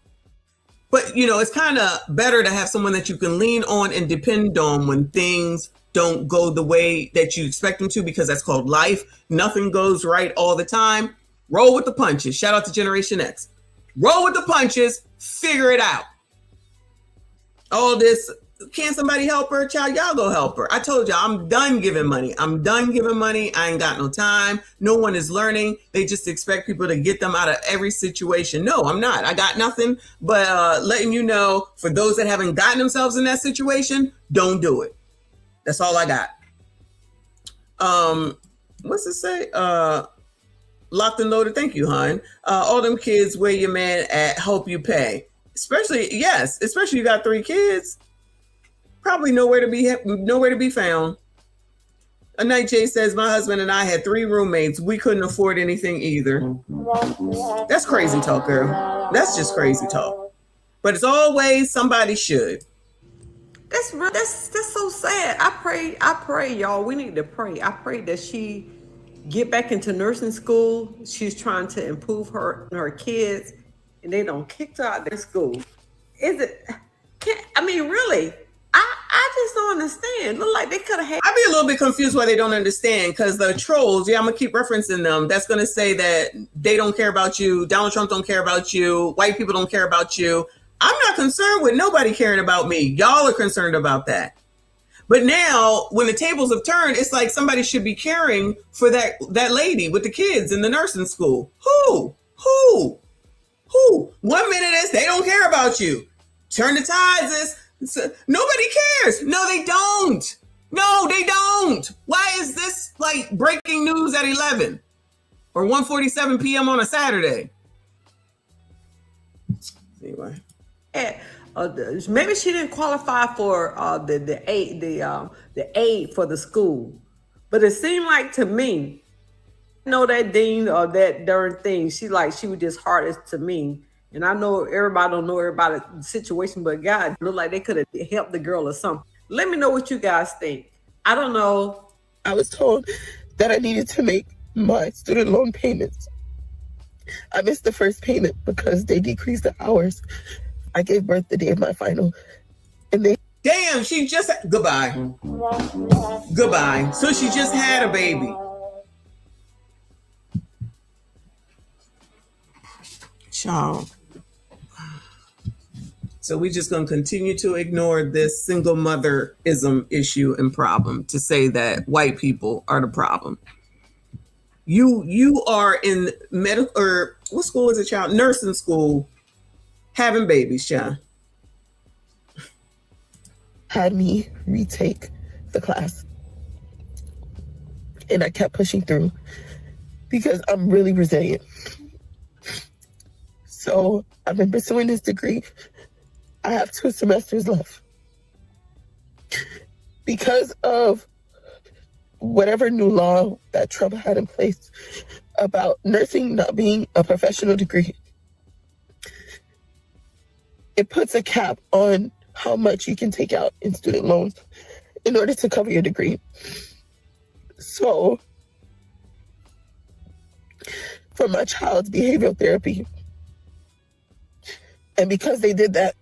But, it's kind of better to have someone that you can lean on and depend on when things don't go the way that you expect them to, because that's called life. Nothing goes right all the time. Roll with the punches. Shout out to Generation X. Roll with the punches, figure it out. All this, can somebody help her? Child, y'all go help her. I told y'all, I'm done giving money. I ain't got no time. No one is learning. They just expect people to get them out of every situation. No, I'm not. I got nothing but letting you know, for those that haven't gotten themselves in that situation, don't do it. That's all I got. What's it say? locked and loaded. Thank you, hon. All them kids where your man at, hope you pay. Especially you got 3 kids. Probably nowhere to be found. A night Jay says, my husband and I had 3 roommates. We couldn't afford anything either. That's crazy talk, girl. That's just crazy talk. But it's always somebody should. That's so sad. I pray, y'all. We need to pray. I pray that she get back into nursing school. She's trying to improve her kids, and they don't kick her out of their school. Really? I just don't understand. Look like they could have had. I'd be a little bit confused why they don't understand, because the trolls, I'm gonna keep referencing them. That's gonna say that they don't care about you. Donald Trump don't care about you. White people don't care about you. I'm not concerned with nobody caring about me. Y'all are concerned about that. But now, when the tables have turned, it's like somebody should be caring for that lady with the kids in the nursing school. Who? 1 minute is they don't care about you. Turn the tides is nobody cares. No, they don't. Why is this like breaking news at 11 or 1:47 p.m. on a Saturday? Anyway. Maybe she didn't qualify for the aid for the school, but it seemed like to me, that dean or that darn thing, she was just hardest to me. And I know everybody don't know everybody's situation, but God, looked like they could have helped the girl or something. Let me know what you guys think. I don't know. I was told that I needed to make my student loan payments. I missed the first payment because they decreased the hours. I gave birth the day of my final, and they damn, she just goodbye. So she just had a baby. Child. So we just gonna continue to ignore this single motherism issue and problem to say that white people are the problem. You are in medical, or what school is it, child? Nursing school. Having babies, Sean. Had me retake the class. And I kept pushing through because I'm really resilient. So I've been pursuing this degree. I have 2 semesters left. Because of whatever new law that Trump had in place about nursing not being a professional degree, it puts a cap on how much you can take out in student loans in order to cover your degree. So, for my child's behavioral therapy, and because they did that,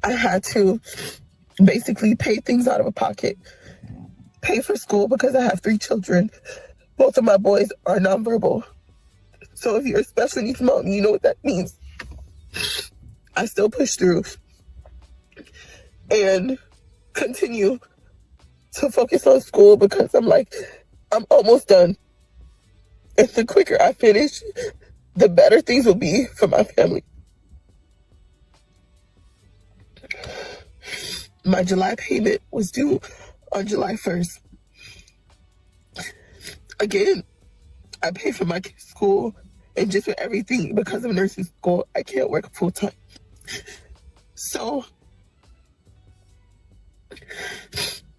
I had to basically pay things out of pocket, pay for school because I have 3 children. Both of my boys are nonverbal. So if you're a special needs mom, you know what that means. I still push through and continue to focus on school because I'm almost done. And the quicker I finish, the better things will be for my family. My July payment was due on July 1st. Again, I pay for my kids' school and just for everything because of nursing school. I can't work full time. So,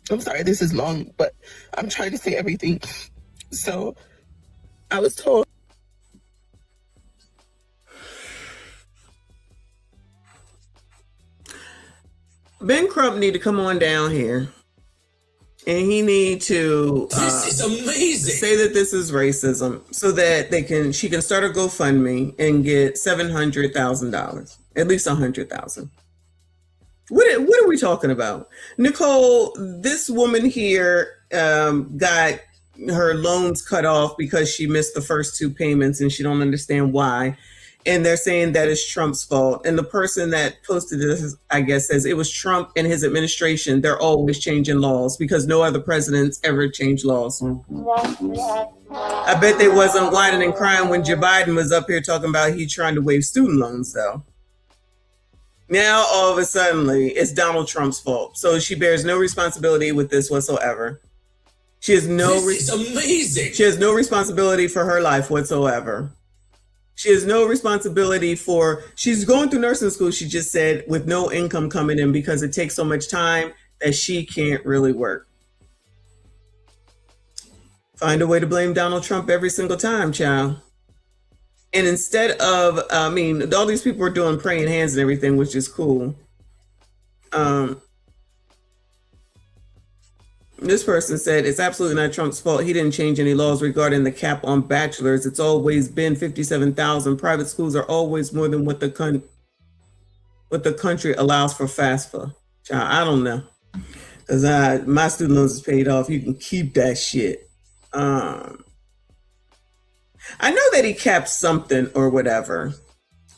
I'm sorry this is long, but I'm trying to say everything. So, I was told. Ben Crump need to come on down here, and he need to This is amazing. Say that this is racism, so that she can start a GoFundMe and get $700,000, at least $100,000. What are we talking about, Nicole? This woman here got her loans cut off because she missed the first 2 payments, and she don't understand why. And they're saying that it's Trump's fault. And the person that posted this, I guess, says it was Trump and his administration. They're always changing laws because no other presidents ever changed laws. I bet they wasn't whining and crying when Joe Biden was up here talking about he trying to waive student loans, though. Now, all of a sudden, it's Donald Trump's fault. So she bears no responsibility with this whatsoever. She has no. This is amazing. She has no responsibility for her life whatsoever. She has no responsibility for. She's going through nursing school. She just said with no income coming in because it takes so much time that she can't really work. Find a way to blame Donald Trump every single time, child. And instead of, I mean, all these people are doing praying hands and everything, which is cool. This person said, it's absolutely not Trump's fault. He didn't change any laws regarding the cap on bachelors. It's always been 57,000. Private schools are always more than what the country allows for FAFSA. Child, I don't know. Because my student loans is paid off. You can keep that shit. I know that he capped something or whatever,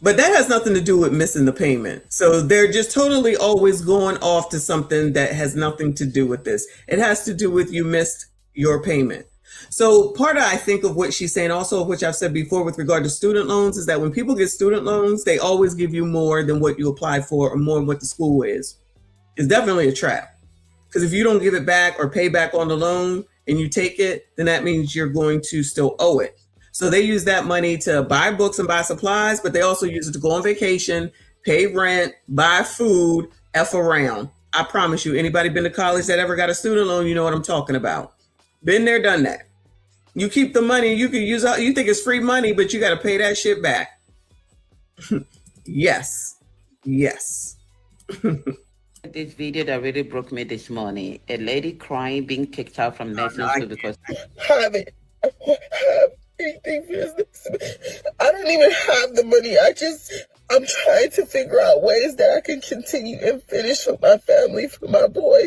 but that has nothing to do with missing the payment. So they're just totally always going off to something that has nothing to do with this. It has to do with you missed your payment. So part of, I think, of what she's saying, also, which I've said before with regard to student loans, is that when people get student loans, they always give you more than what you applied for or more than what the school is. It's definitely a trap. Because if you don't give it back or pay back on the loan and you take it, then that means you're going to still owe it. So they use that money to buy books and buy supplies, but they also use it to go on vacation, pay rent, buy food, F around. I promise you, anybody been to college that ever got a student loan, you know what I'm talking about. Been there, done that. You keep the money, you can use, you think it's free money, but you got to pay that shit back. Yes. Yes. This video that really broke me this morning. A lady crying, being kicked out from nursing school because have anything for this. I don't even have the money. I'm trying to figure out ways that I can continue and finish for my family, for my boy,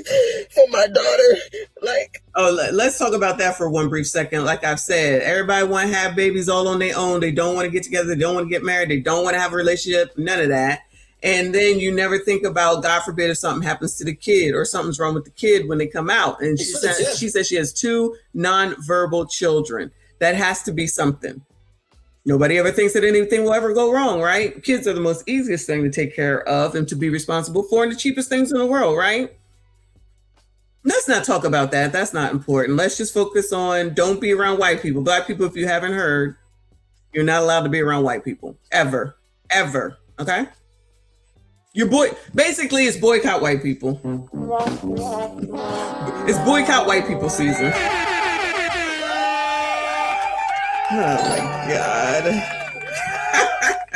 for my daughter. Let's talk about that for one brief second. Like I've said, everybody want to have babies all on their own. They don't want to get together. They don't want to get married. They don't want to have a relationship. None of that. And then you never think about, God forbid, if something happens to the kid or something's wrong with the kid when they come out. And she said she has 2 nonverbal children. That has to be something. Nobody ever thinks that anything will ever go wrong, right? Kids are the most easiest thing to take care of and to be responsible for, and the cheapest things in the world, right? Let's not talk about that. That's not important. Let's just focus on don't be around white people. Black people, if you haven't heard, you're not allowed to be around white people. Ever. Ever. Okay? Basically, it's boycott white people. It's boycott white people season. Oh my God.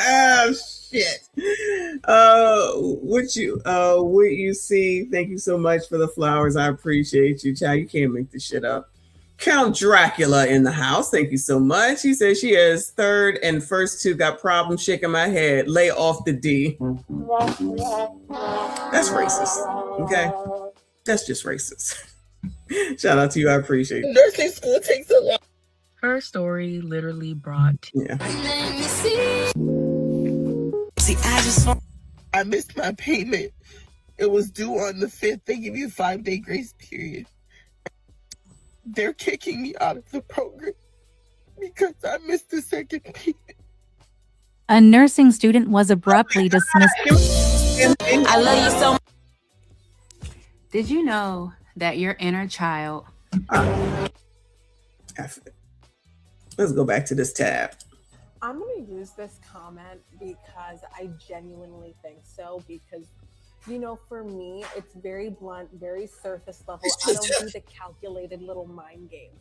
Oh shit. What you see, thank you so much for the flowers. I appreciate you, child. You can't make this shit up. Count Dracula in the house. Thank you so much. He says she has third and first 2 got problems shaking my head. Lay off the D. That's racist. Okay. That's just racist. Shout out to you. I appreciate it. Nursing school takes a lot. Her story literally brought. Yeah. See, I missed my payment. It was due on the 5th. They give you a 5-day grace period. They're kicking me out of the program because I missed the second payment. A nursing student was abruptly dismissed. I love you so much. Did you know that your inner child... Let's go back to this tab. I'm going to use this comment because I genuinely think so. Because, you know, for me, it's very blunt, very surface level. I don't do the calculated little mind games.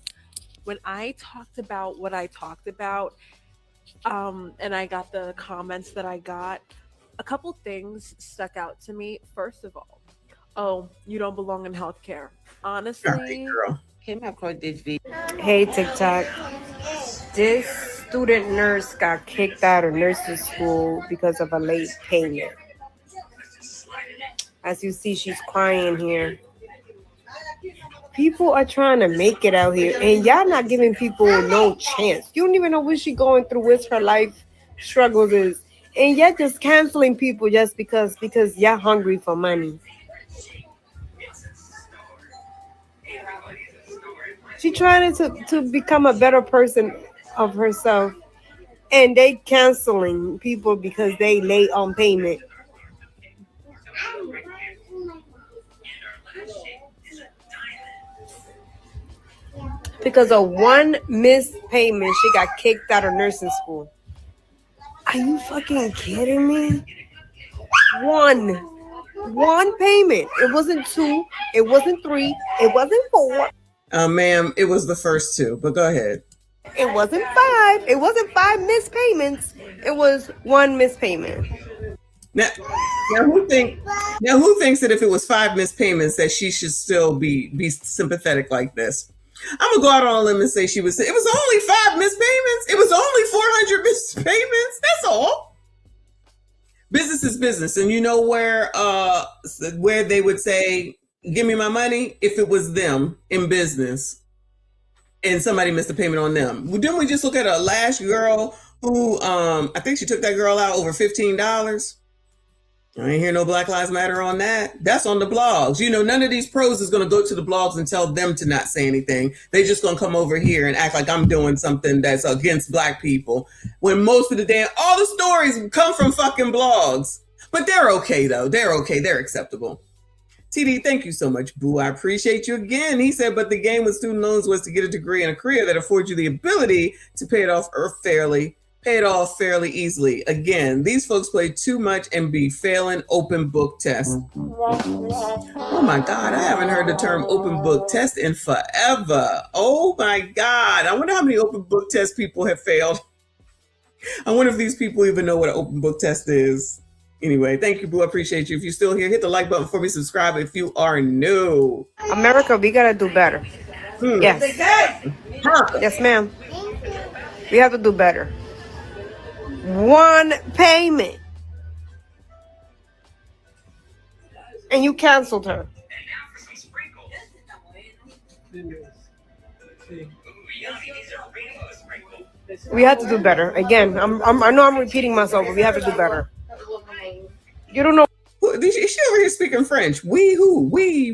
When I talked about what I talked about, and I got the comments that I got, a couple things stuck out to me. First of all, oh, you don't belong in healthcare. Honestly, came across this video. Hey, TikTok. This student nurse got kicked out of nursing school because of a late payment. As you see, she's crying here. People are trying to make it out here, and y'all not giving people no chance. You don't even know what she's going through, what her life struggles is, and y'all just canceling people just because y'all hungry for money. She trying to become a better person of herself, and they canceling people because they late on payment. because of one missed payment, she got kicked out of nursing school. Are you fucking kidding me? One payment. It wasn't 2. It wasn't 3. It wasn't 4. Ma'am, it was the first 2, but go ahead. It wasn't 5. It wasn't 5 missed payments. It was 1 missed payment. Now who thinks that if it was 5 missed payments that she should still be sympathetic like this? I'm gonna go out on a limb and say it was only 5 missed payments. It was only 400 missed payments. That's all. Business is business, and you know where they would say, "Give me my money," if it was them in business, and somebody missed a payment on them. Didn't we just look at a last girl who I think she took that girl out over $15? I ain't hear no Black Lives Matter on that. That's on the blogs. You know, none of these pros is going to go to the blogs and tell them to not say anything. They just going to come over here and act like I'm doing something that's against Black people. When most of all the stories come from fucking blogs. But they're okay, though. They're okay. They're acceptable. TD, thank you so much, boo. I appreciate you again. He said, but the game with student loans was to get a degree and a career that affords you the ability to pay it off fairly easily. Again, these folks play too much and be failing open book tests. Oh my God, I haven't heard the term open book test in forever. Oh my God. I wonder how many open book test people have failed. I wonder if these people even know what an open book test is. Anyway, thank you, boo. I appreciate you. If you're still here, hit the like button for me. Subscribe if you are new. America, we gotta do better. Yes. Yes, ma'am. We have to do better. 1 payment. And you canceled her. We have to do better. Again, I know I'm repeating myself, but we have to do better. You don't know. Is she over here speaking French? We who? We.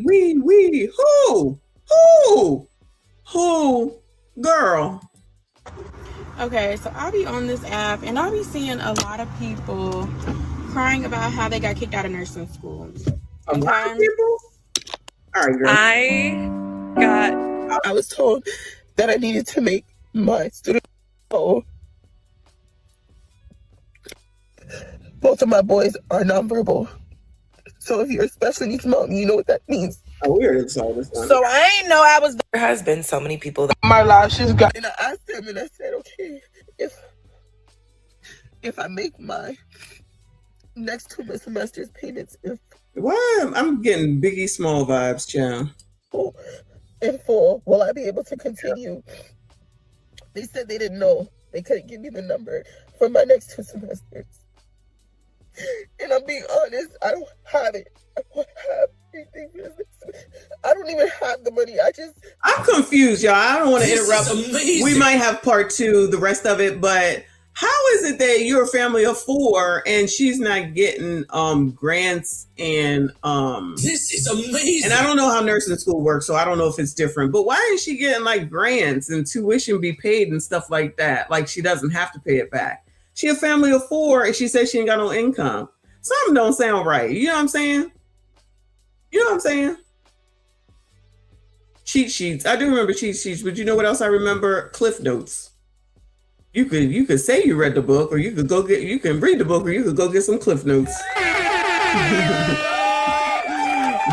Who? Girl. Okay, so I'll be on this app and I'll be seeing a lot of people crying about how they got kicked out of nursing school. A lot of people? All right, girl. I was told that I needed to make my student loan. Both of my boys are nonverbal. So if you're a special needs mom, you know what that means. Oh, we already saw this one. So I ain't know I was There has been so many people that my life she's got, and I asked him and I said, okay, if I make my next 2 semesters payments Why? I'm getting Biggie Small vibes, child. in full, will I be able to continue? They said they didn't know. They couldn't give me the number for my next 2 semesters. And I'm being honest, I don't have it. I don't have anything for this. I don't even have the money. I'm confused, y'all. I don't want to interrupt. We might have part 2, the rest of it, but how is it that you're a family of 4 and she's not getting grants and this is amazing. And I don't know how nursing school works, so I don't know if it's different, but why is she getting like grants and tuition be paid and stuff like that? Like she doesn't have to pay it back. She a family of 4 and she says she ain't got no income. Something don't sound right. You know what I'm saying? Cheat sheets. I do remember cheat sheets, but you know what else I remember? Cliff notes. You could say you read the book, or you can read the book, or you could go get some Cliff notes.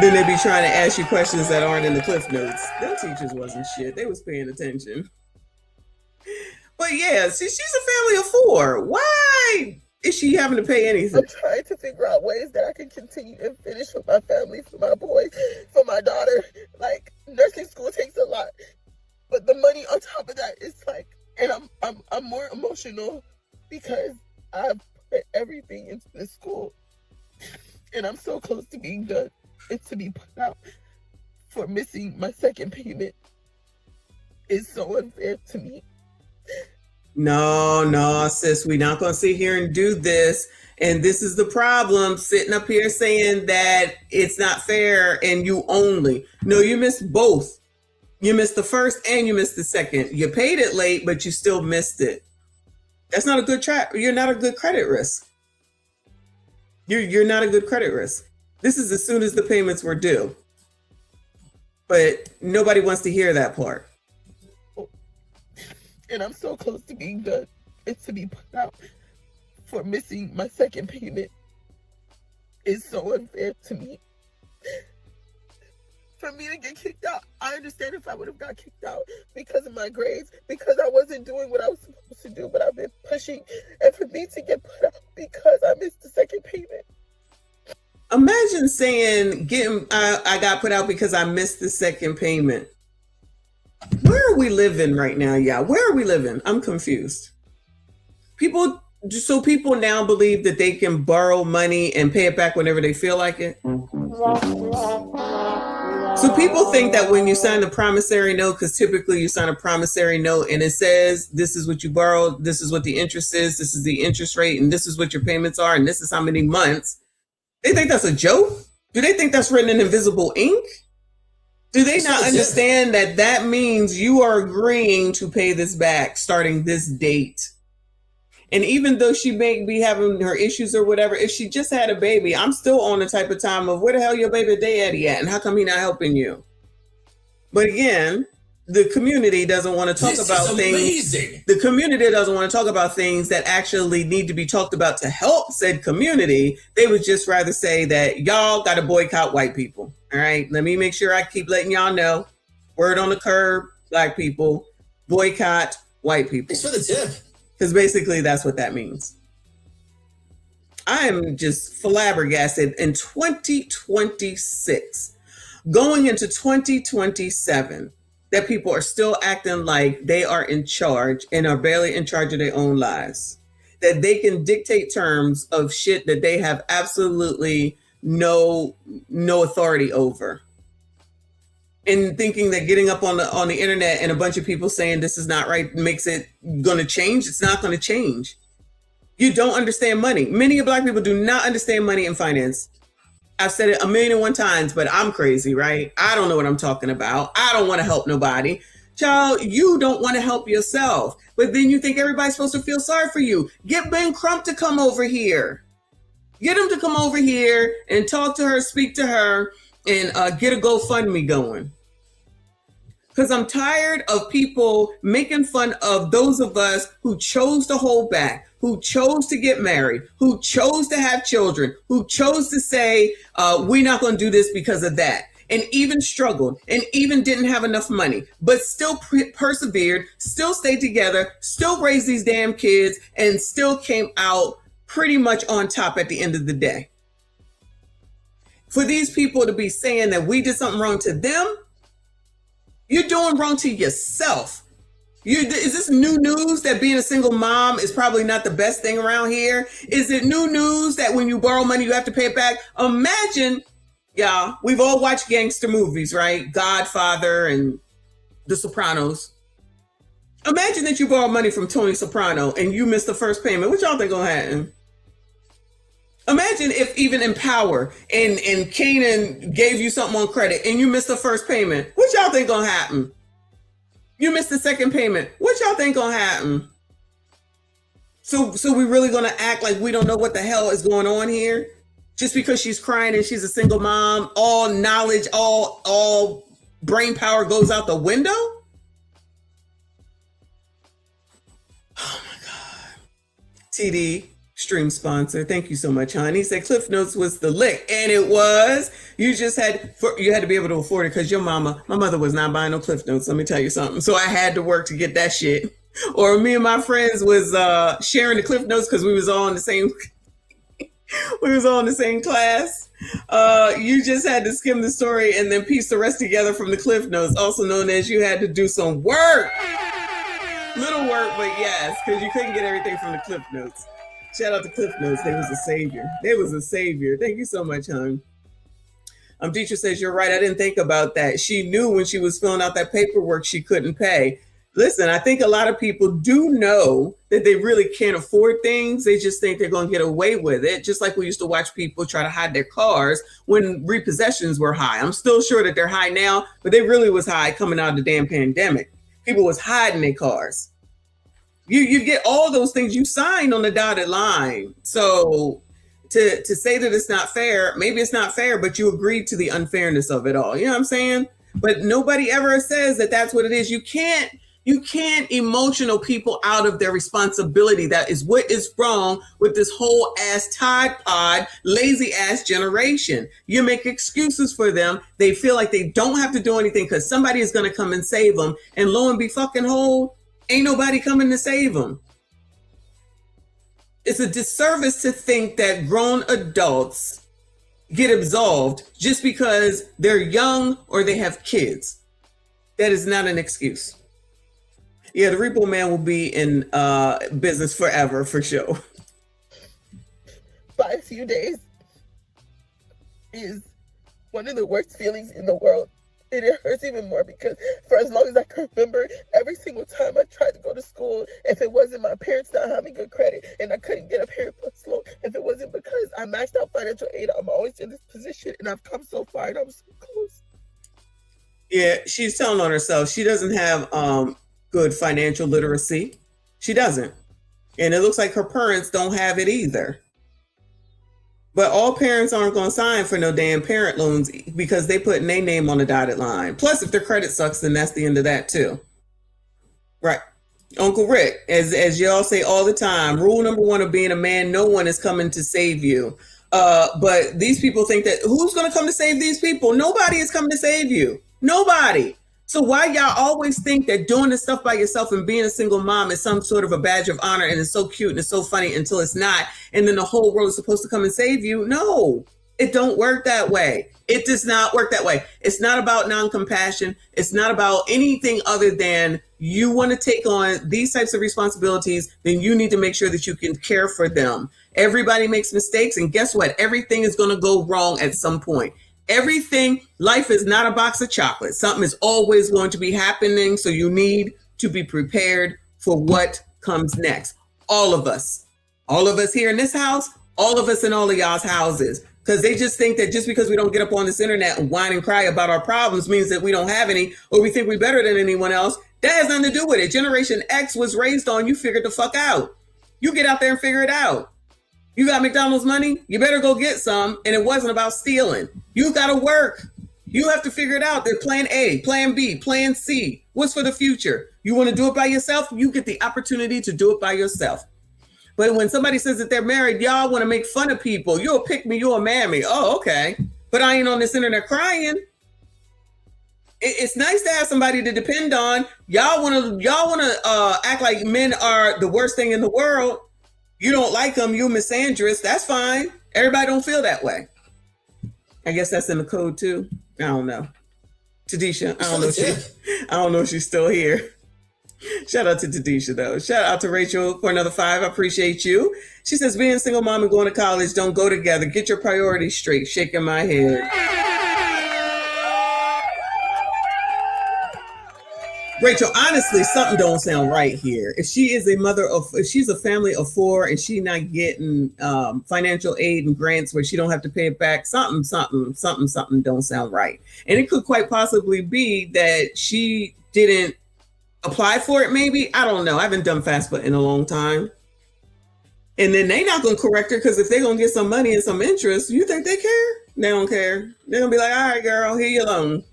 Then they be trying to ask you questions that aren't in the Cliff notes. Them teachers wasn't shit. They was paying attention. But yeah, she's a family of 4. Why is she having to pay anything? I'm trying to figure out ways that I can continue and finish with my family, for my boys, for my daughter. Like, nursing school takes a lot, but the money on top of that is like, and I'm more emotional because I've put everything into this school, and I'm so close to being done, and to be put out for missing my second payment is so unfair to me. No, sis, we're not going to sit here and do this. And this is the problem, sitting up here saying that it's not fair and you only. No, you missed both. You missed the first and you missed the second. You paid it late, but you still missed it. That's not a good track. You're not a good credit risk. You're not a good credit risk. This is as soon as the payments were due. But nobody wants to hear that part. and I'm so close to being done, and to be put out for missing my second payment is so unfair to me. For me to get kicked out, I understand if I would have got kicked out because of my grades, because I wasn't doing what I was supposed to do, but I've been pushing, and for me to get put out because I missed the second payment. Imagine saying, I got put out because I missed the second payment. Where are we living right now, y'all? Where are we living? I'm confused. People now believe that they can borrow money and pay it back whenever they feel like it. So people think that when you sign the promissory note, because typically you sign a promissory note and it says, this is what you borrowed, this is what the interest is, this is the interest rate, and this is what your payments are, and this is how many months. They think that's a joke? Do they think that's written in invisible ink? Do they not understand that that means you are agreeing to pay this back starting this date? And even though she may be having her issues or whatever, if she just had a baby, I'm still on the type of time of where the hell your baby daddy at? And how come he not helping you? But again, the community doesn't want to talk about things. The community doesn't want to talk about things that actually need to be talked about to help said community. They would just rather say that y'all got to boycott white people. All right. Let me make sure I keep letting y'all know. Word on the curb, black people, boycott white people. Thanks for the tip. Because basically that's what that means. I am just flabbergasted in 2026, going into 2027, that people are still acting like they are in charge and are barely in charge of their own lives. That they can dictate terms of shit that they have absolutely no authority over. And thinking that getting up on the internet and a bunch of people saying this is not right makes it going to change. It's not going to change. You don't understand money. Many black people do not understand money and finance. I've said it 1,000,001 times, but I'm crazy, right? I don't know what I'm talking about. I don't want to help nobody. Child, you don't want to help yourself. But then you think everybody's supposed to feel sorry for you. Get Ben Crump to come over here. Get him to come over here and talk to her, speak to her, and get a GoFundMe going. Because I'm tired of people making fun of those of us who chose to hold back, who chose to get married, who chose to have children, who chose to say, we're not going to do this because of that, and even struggled, and even didn't have enough money, but still persevered, still stayed together, still raised these damn kids, and still came out pretty much on top at the end of the day. For these people to be saying that we did something wrong to them, you're doing wrong to yourself. Is this new news that being a single mom is probably not the best thing around here? Is it new news that when you borrow money, you have to pay it back? Imagine, y'all, we've all watched gangster movies, right? Godfather and The Sopranos. Imagine that you borrow money from Tony Soprano and you miss the first payment. What y'all think gonna happen? Imagine if even in Power and Kanan gave you something on credit and you missed the first payment. What y'all think gonna happen? You missed the second payment. What y'all think gonna happen? So we really gonna act like we don't know what the hell is going on here? Just because she's crying and she's a single mom, all knowledge, all brain power goes out the window? Oh my God. TD. Stream sponsor. Thank you so much, hon. He said Cliff Notes was the lick, and it was. You had to be able to afford it because my mother was not buying no Cliff Notes. Let me tell you something. So I had to work to get that shit. Or me and my friends was sharing the Cliff Notes because we was all in the same. We was all in the same class. You just had to skim the story and then piece the rest together from the Cliff Notes, also known as you had to do some work. Little work, but yes, because you couldn't get everything from the Cliff Notes. Shout out to Cliff Notes. They was a savior. They was a savior. Thank you so much, hon. Deidre says, you're right. I didn't think about that. She knew when she was filling out that paperwork, she couldn't pay. Listen, I think a lot of people do know that they really can't afford things. They just think they're going to get away with it. Just like we used to watch people try to hide their cars when repossessions were high. I'm still sure that they're high now, but they really was high coming out of the damn pandemic. People was hiding their cars. You get all those things you signed on the dotted line. So to say that it's not fair, maybe it's not fair, but you agreed to the unfairness of it all. You know what I'm saying? But nobody ever says that that's what it is. You can't You can't emotional people out of their responsibility. That is what is wrong with this whole ass Tide Pod, lazy ass generation. You make excuses for them. They feel like they don't have to do anything because somebody is going to come and save them. And lo and be fucking hold, ain't nobody coming to save them. It's a disservice to think that grown adults get absolved just because they're young or they have kids. That is not an excuse. Yeah, the repo man will be in business forever, for sure. By a few days is one of the worst feelings in the world. And it hurts even more because for as long as I can remember, every single time I tried to go to school, if it wasn't my parents not having good credit and I couldn't get a parent plus loan, if it wasn't because I maxed out financial aid, I'm always in this position and I've come so far and I'm so close. Yeah, she's telling on herself. She doesn't have good financial literacy. She doesn't. And it looks like her parents don't have it either. But all parents aren't going to sign for no damn parent loans because they put their name on the dotted line. Plus, if their credit sucks, then that's the end of that too. Right. Uncle Rick, as y'all say all the time, rule number one of being a man, no one is coming to save you. But these people think that who's going to come to save these people? Nobody is coming to save you. Nobody. So why y'all always think that doing this stuff by yourself and being a single mom is some sort of a badge of honor and it's so cute and it's so funny until it's not, and then the whole world is supposed to come and save you? No, it don't work that way. It does not work that way. It's not about non-compassion. It's not about anything other than you want to take on these types of responsibilities, then you need to make sure that you can care for them. Everybody makes mistakes, and guess what? Everything is going to go wrong at some point. Everything, life is not a box of chocolates. Something is always going to be happening. So you need to be prepared for what comes next. All of us here in this house, all of us in all of y'all's houses, because they just think that just because we don't get up on this internet and whine and cry about our problems means that we don't have any, or we think we're better than anyone else. That has nothing to do with it. Generation X was raised on you figure the fuck out. You get out there and figure it out. You got McDonald's money, you better go get some. And it wasn't about stealing. You got to work. You have to figure it out. There's plan A, plan B, plan C. What's for the future? You want to do it by yourself? You get the opportunity to do it by yourself. But when somebody says that they're married, y'all want to make fun of people. You'll pick me, you'll mammy. Oh, okay. But I ain't on this internet crying. It's nice to have somebody to depend on. Y'all want to act like men are the worst thing in the world. You don't like them, you misandrous, that's fine. Everybody don't feel that way. I guess that's in the code too. I don't know. Tadisha, I don't know if she's still here. Shout out to Tadisha though. Shout out to Rachel for another 5. I appreciate you. She says, being a single mom and going to college don't go together. Get your priorities straight. Shaking my head. Rachel, honestly, something don't sound right here. If she is if she's a family of 4 and she not getting financial aid and grants where she don't have to pay it back, something don't sound right. And it could quite possibly be that she didn't apply for it. Maybe, I don't know. I haven't done FAFSA in a long time. And then they not gonna correct her because if they're gonna get some money and some interest, you think they care? They don't care. They're gonna be like, all right, girl, here you loan,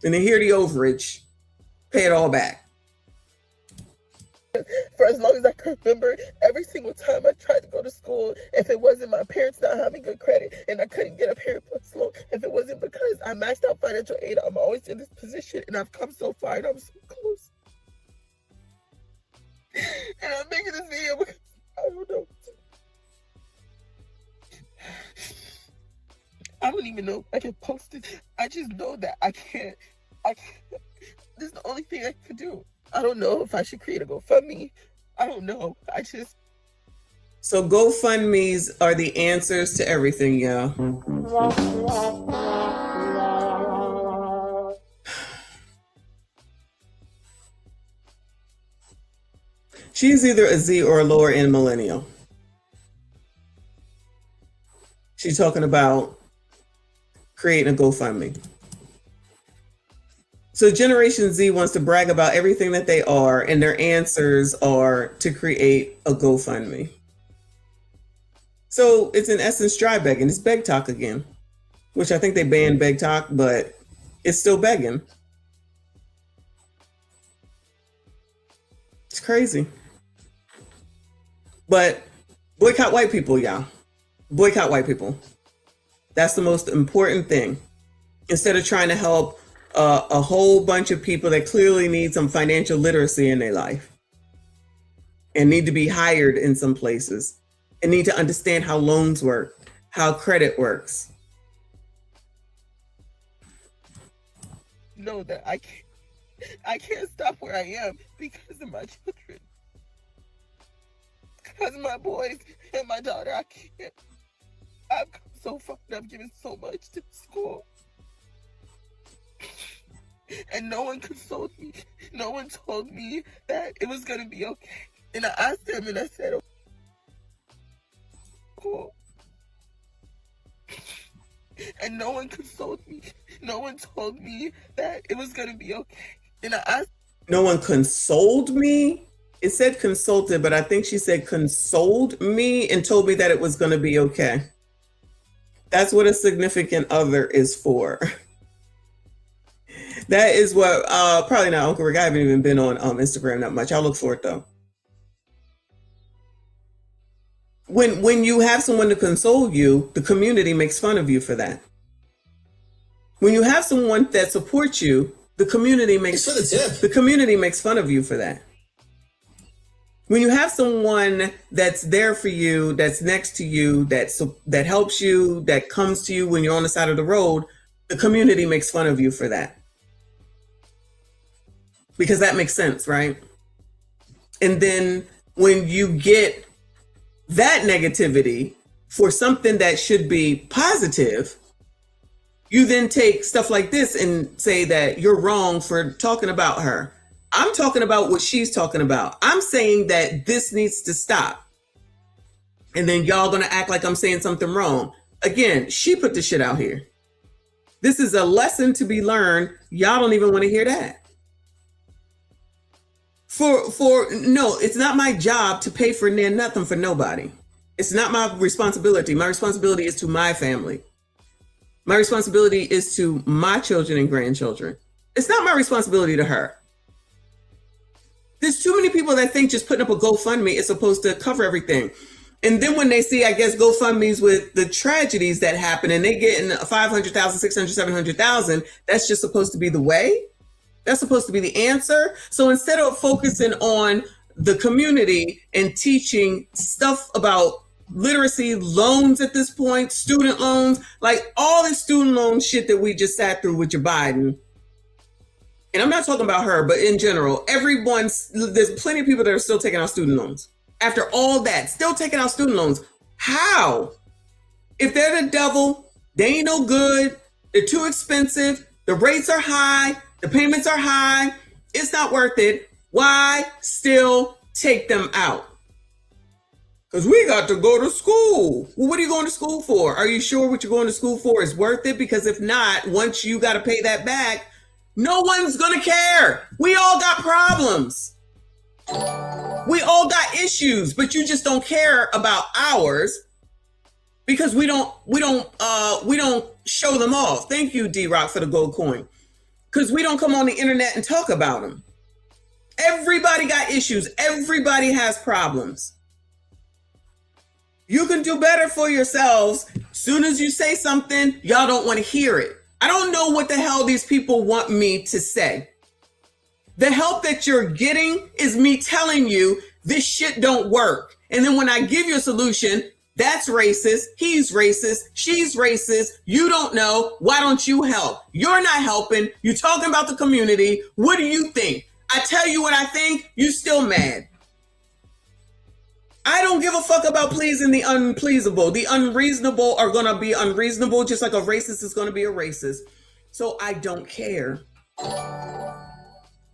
and then here the overage. Pay it all back. For as long as I can remember, every single time I tried to go to school, if it wasn't my parents not having good credit and I couldn't get a parent plus loan, if it wasn't because I maxed out financial aid, I'm always in this position and I've come so far and I'm so close. And I'm making this video because I don't know. I don't even know if I can post it. I just know that I can't. This is the only thing I could do. I don't know if I should create a GoFundMe. I don't know. So GoFundMes are the answers to everything, y'all. She's either a Z or a lower end millennial. She's talking about creating a GoFundMe. So Generation Z wants to brag about everything that they are, and their answers are to create a GoFundMe. So it's in essence dry begging. It's beg talk again, which I think they banned beg talk, but it's still begging. crazy. But boycott white people, y'all. Boycott white people. That's the most important thing. Instead of trying to help a whole bunch of people that clearly need some financial literacy in their life and need to be hired in some places and need to understand how loans work, how credit works. Know that I can't stop where I am because of my children. Because of my boys and my daughter, I can't. I've come so fucked up, giving so much to school. And no one consoled me. No one told me that it was gonna be okay. And I asked them and I said, oh, cool. And no one consoled me. No one told me that it was gonna be okay. And I asked. No one consoled me? It said consulted, but I think she said consoled me and told me that it was gonna be okay. That's what a significant other is for. That is what, probably not Uncle Rick. I haven't even been on Instagram that much. I'll look for it though. When you have someone to console you, the community makes fun of you for that. When you have someone that supports you, the community makes fun of you for that. When you have someone that's there for you, that's next to you, that helps you, that comes to you when you're on the side of the road, the community makes fun of you for that. Because that makes sense, right? And then when you get that negativity for something that should be positive, you then take stuff like this and say that you're wrong for talking about her. I'm talking about what she's talking about. I'm saying that this needs to stop. And then y'all gonna act like I'm saying something wrong. Again, she put the shit out here. This is a lesson to be learned. Y'all don't even want to hear that. No, it's not my job to pay for near nothing for nobody. It's not my responsibility. My responsibility is to my family. My responsibility is to my children and grandchildren. It's not my responsibility to her. There's too many people that think just putting up a GoFundMe is supposed to cover everything. And then when they see, I guess, GoFundMes with the tragedies that happen and they get in 500,000, 600, 700,000, that's just supposed to be the way. That's supposed to be the answer. So instead of focusing on the community and teaching stuff about literacy, loans at this point, student loans, like all this student loan shit that we just sat through with Joe Biden. And I'm not talking about her, but in general, there's plenty of people that are still taking out student loans. After all that, still taking out student loans. How? If they're the devil, they ain't no good, they're too expensive, the rates are high, the payments are high, it's not worth it. Why still take them out? Because we got to go to school. Well, what are you going to school for? Are you sure what you're going to school for is worth it? Because if not, once you got to pay that back, no one's going to care. We all got problems. We all got issues, but you just don't care about ours because we don't show them off. Thank you, D-Rock, for the gold coin. Because we don't come on the internet and talk about them. Everybody got issues. Everybody has problems. You can do better for yourselves. Soon as you say something, y'all don't want to hear it. I don't know what the hell these people want me to say. The help that you're getting is me telling you this shit don't work. And then when I give you a solution, that's racist, he's racist, she's racist, you don't know, why don't you help? You're not helping, you're talking about the community, what do you think? I tell you what I think, you still mad. I don't give a fuck about pleasing the unpleasable. The unreasonable are gonna be unreasonable, just like a racist is gonna be a racist. So I don't care.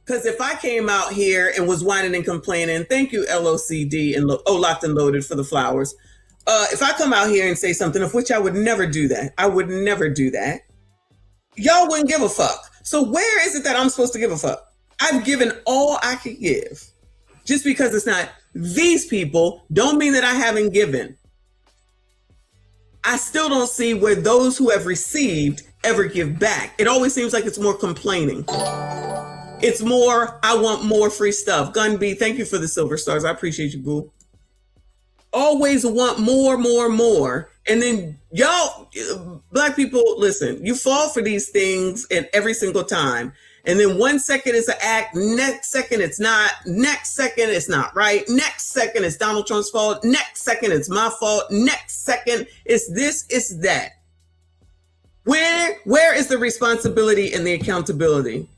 Because if I came out here and was whining and complaining, thank you LOCD and Locked and Loaded for the flowers. If I come out here and say something of which I would never do that, y'all wouldn't give a fuck. So where is it that I'm supposed to give a fuck? I've given all I could give. Just because it's not these people don't mean that I haven't given. I still don't see where those who have received ever give back. It always seems like it's more complaining. It's more, I want more free stuff. Gun B, thank you for the silver stars. I appreciate you, boo. Always want more, more, more. And then y'all, black people, listen, you fall for these things and every single time. And then 1 second it's an act, next second it's not, next second it's not right, next second it's Donald Trump's fault, next second it's my fault, next second it's this, it's that. Where is the responsibility and the accountability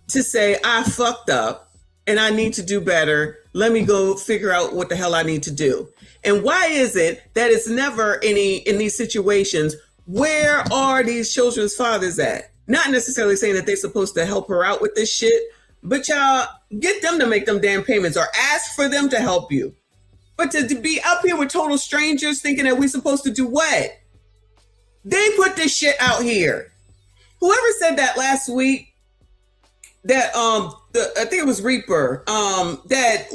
to say, I fucked up and I need to do better. Let me go figure out what the hell I need to do. And why is it that it's never in these situations, where are these children's fathers at? Not necessarily saying that they're supposed to help her out with this shit, but y'all get them to make them damn payments or ask for them to help you. But to be up here with total strangers thinking that we're supposed to do what? They put this shit out here. Whoever said that last week, that I think it was Reaper, that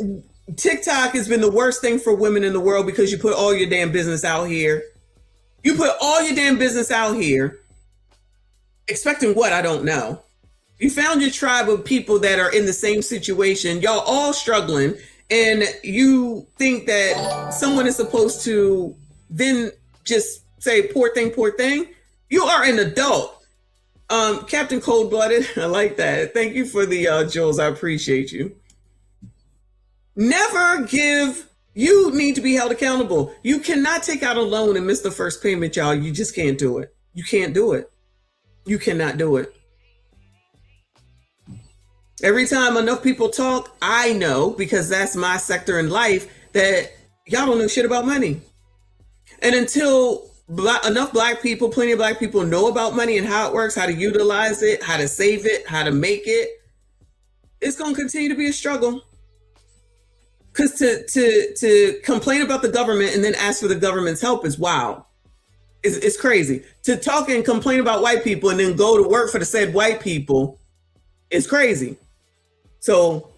TikTok has been the worst thing for women in the world because you put all your damn business out here. You put all your damn business out here. Expecting what? I don't know. You found your tribe of people that are in the same situation. Y'all all struggling, and you think that someone is supposed to then just say, poor thing, poor thing. You are an adult. Captain Cold-Blooded, I like that. Thank you for the Jules. I appreciate you. Never give. You need to be held accountable. You cannot take out a loan and miss the first payment, y'all. You just can't do it. You can't do it. You cannot do it. Every time enough people talk, I know, because that's my sector in life, that y'all don't know shit about money. And until enough black people, plenty of black people know about money and how it works, how to utilize it, how to save it, how to make it, it's going to continue to be a struggle. Because to complain about the government and then ask for the government's help is wild. It's crazy. To talk and complain about white people and then go to work for the said white people is crazy. So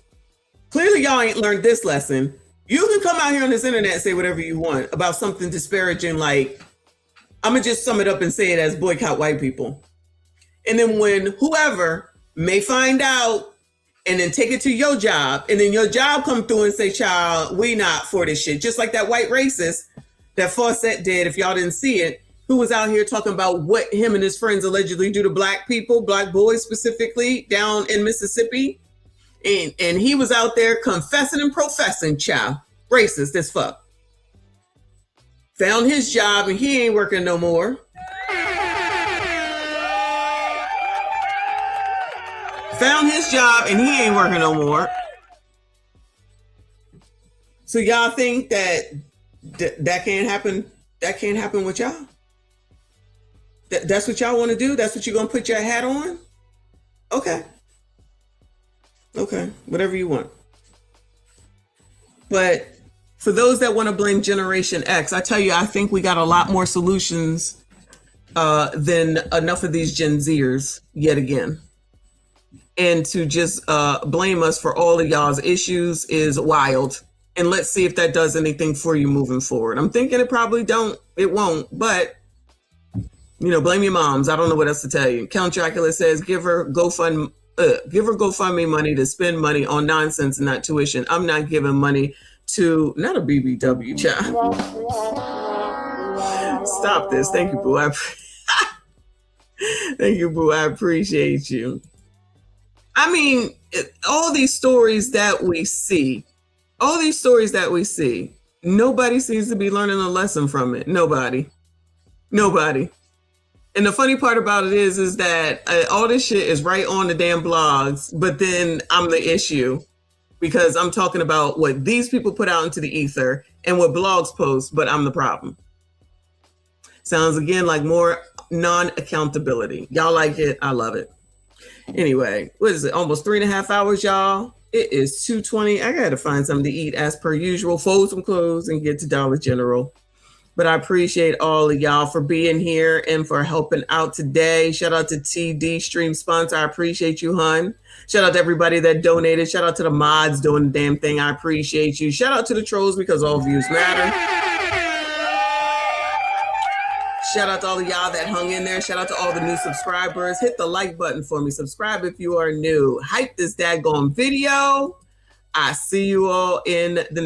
clearly y'all ain't learned this lesson. You can come out here on this internet and say whatever you want about something disparaging, like, I'm going to just sum it up and say it as boycott white people. And then when whoever may find out and then take it to your job, and then your job come through and say, child, we not for this shit. Just like that white racist that Fawcett did, if y'all didn't see it, who was out here talking about what him and his friends allegedly do to black people, black boys specifically, down in Mississippi. And he was out there confessing and professing, child, racist as fuck. Found his job and he ain't working no more. Found his job and he ain't working no more. So y'all think that that can't happen? That can't happen with y'all? That's what y'all want to do? That's what you're going to put your hat on? Okay. Okay, whatever you want. But for those that want to blame Generation X, I tell you, I think we got a lot more solutions than enough of these Gen Zers yet again. And to just blame us for all of y'all's issues is wild. And let's see if that does anything for you moving forward. I'm thinking it probably won't, but you know, blame your moms. I don't know what else to tell you. Count Dracula says, give her GoFundMe money to spend money on nonsense and not tuition. I'm not giving money to, not a BBW, child. Stop this. Thank you, boo. Thank you, boo. I appreciate you. I mean, all these stories that we see, nobody seems to be learning a lesson from it. Nobody. And the funny part about it is that all this shit is right on the damn blogs, but then I'm the issue because I'm talking about what these people put out into the ether and what blogs post, but I'm the problem. Sounds again like more non-accountability. Y'all like it? I love it. Anyway, what is it? Almost 3.5 hours, y'all. It is 2:20. I got to find something to eat as per usual, fold some clothes and get to Dollar General. But I appreciate all of y'all for being here and for helping out today. Shout out to TD Stream Sponsor. I appreciate you, hun. Shout out to everybody that donated. Shout out to the mods doing the damn thing. I appreciate you. Shout out to the trolls because all views matter. Shout out to all of y'all that hung in there. Shout out to all the new subscribers. Hit the like button for me. Subscribe if you are new. Hype this daggone video. I see you all in the next.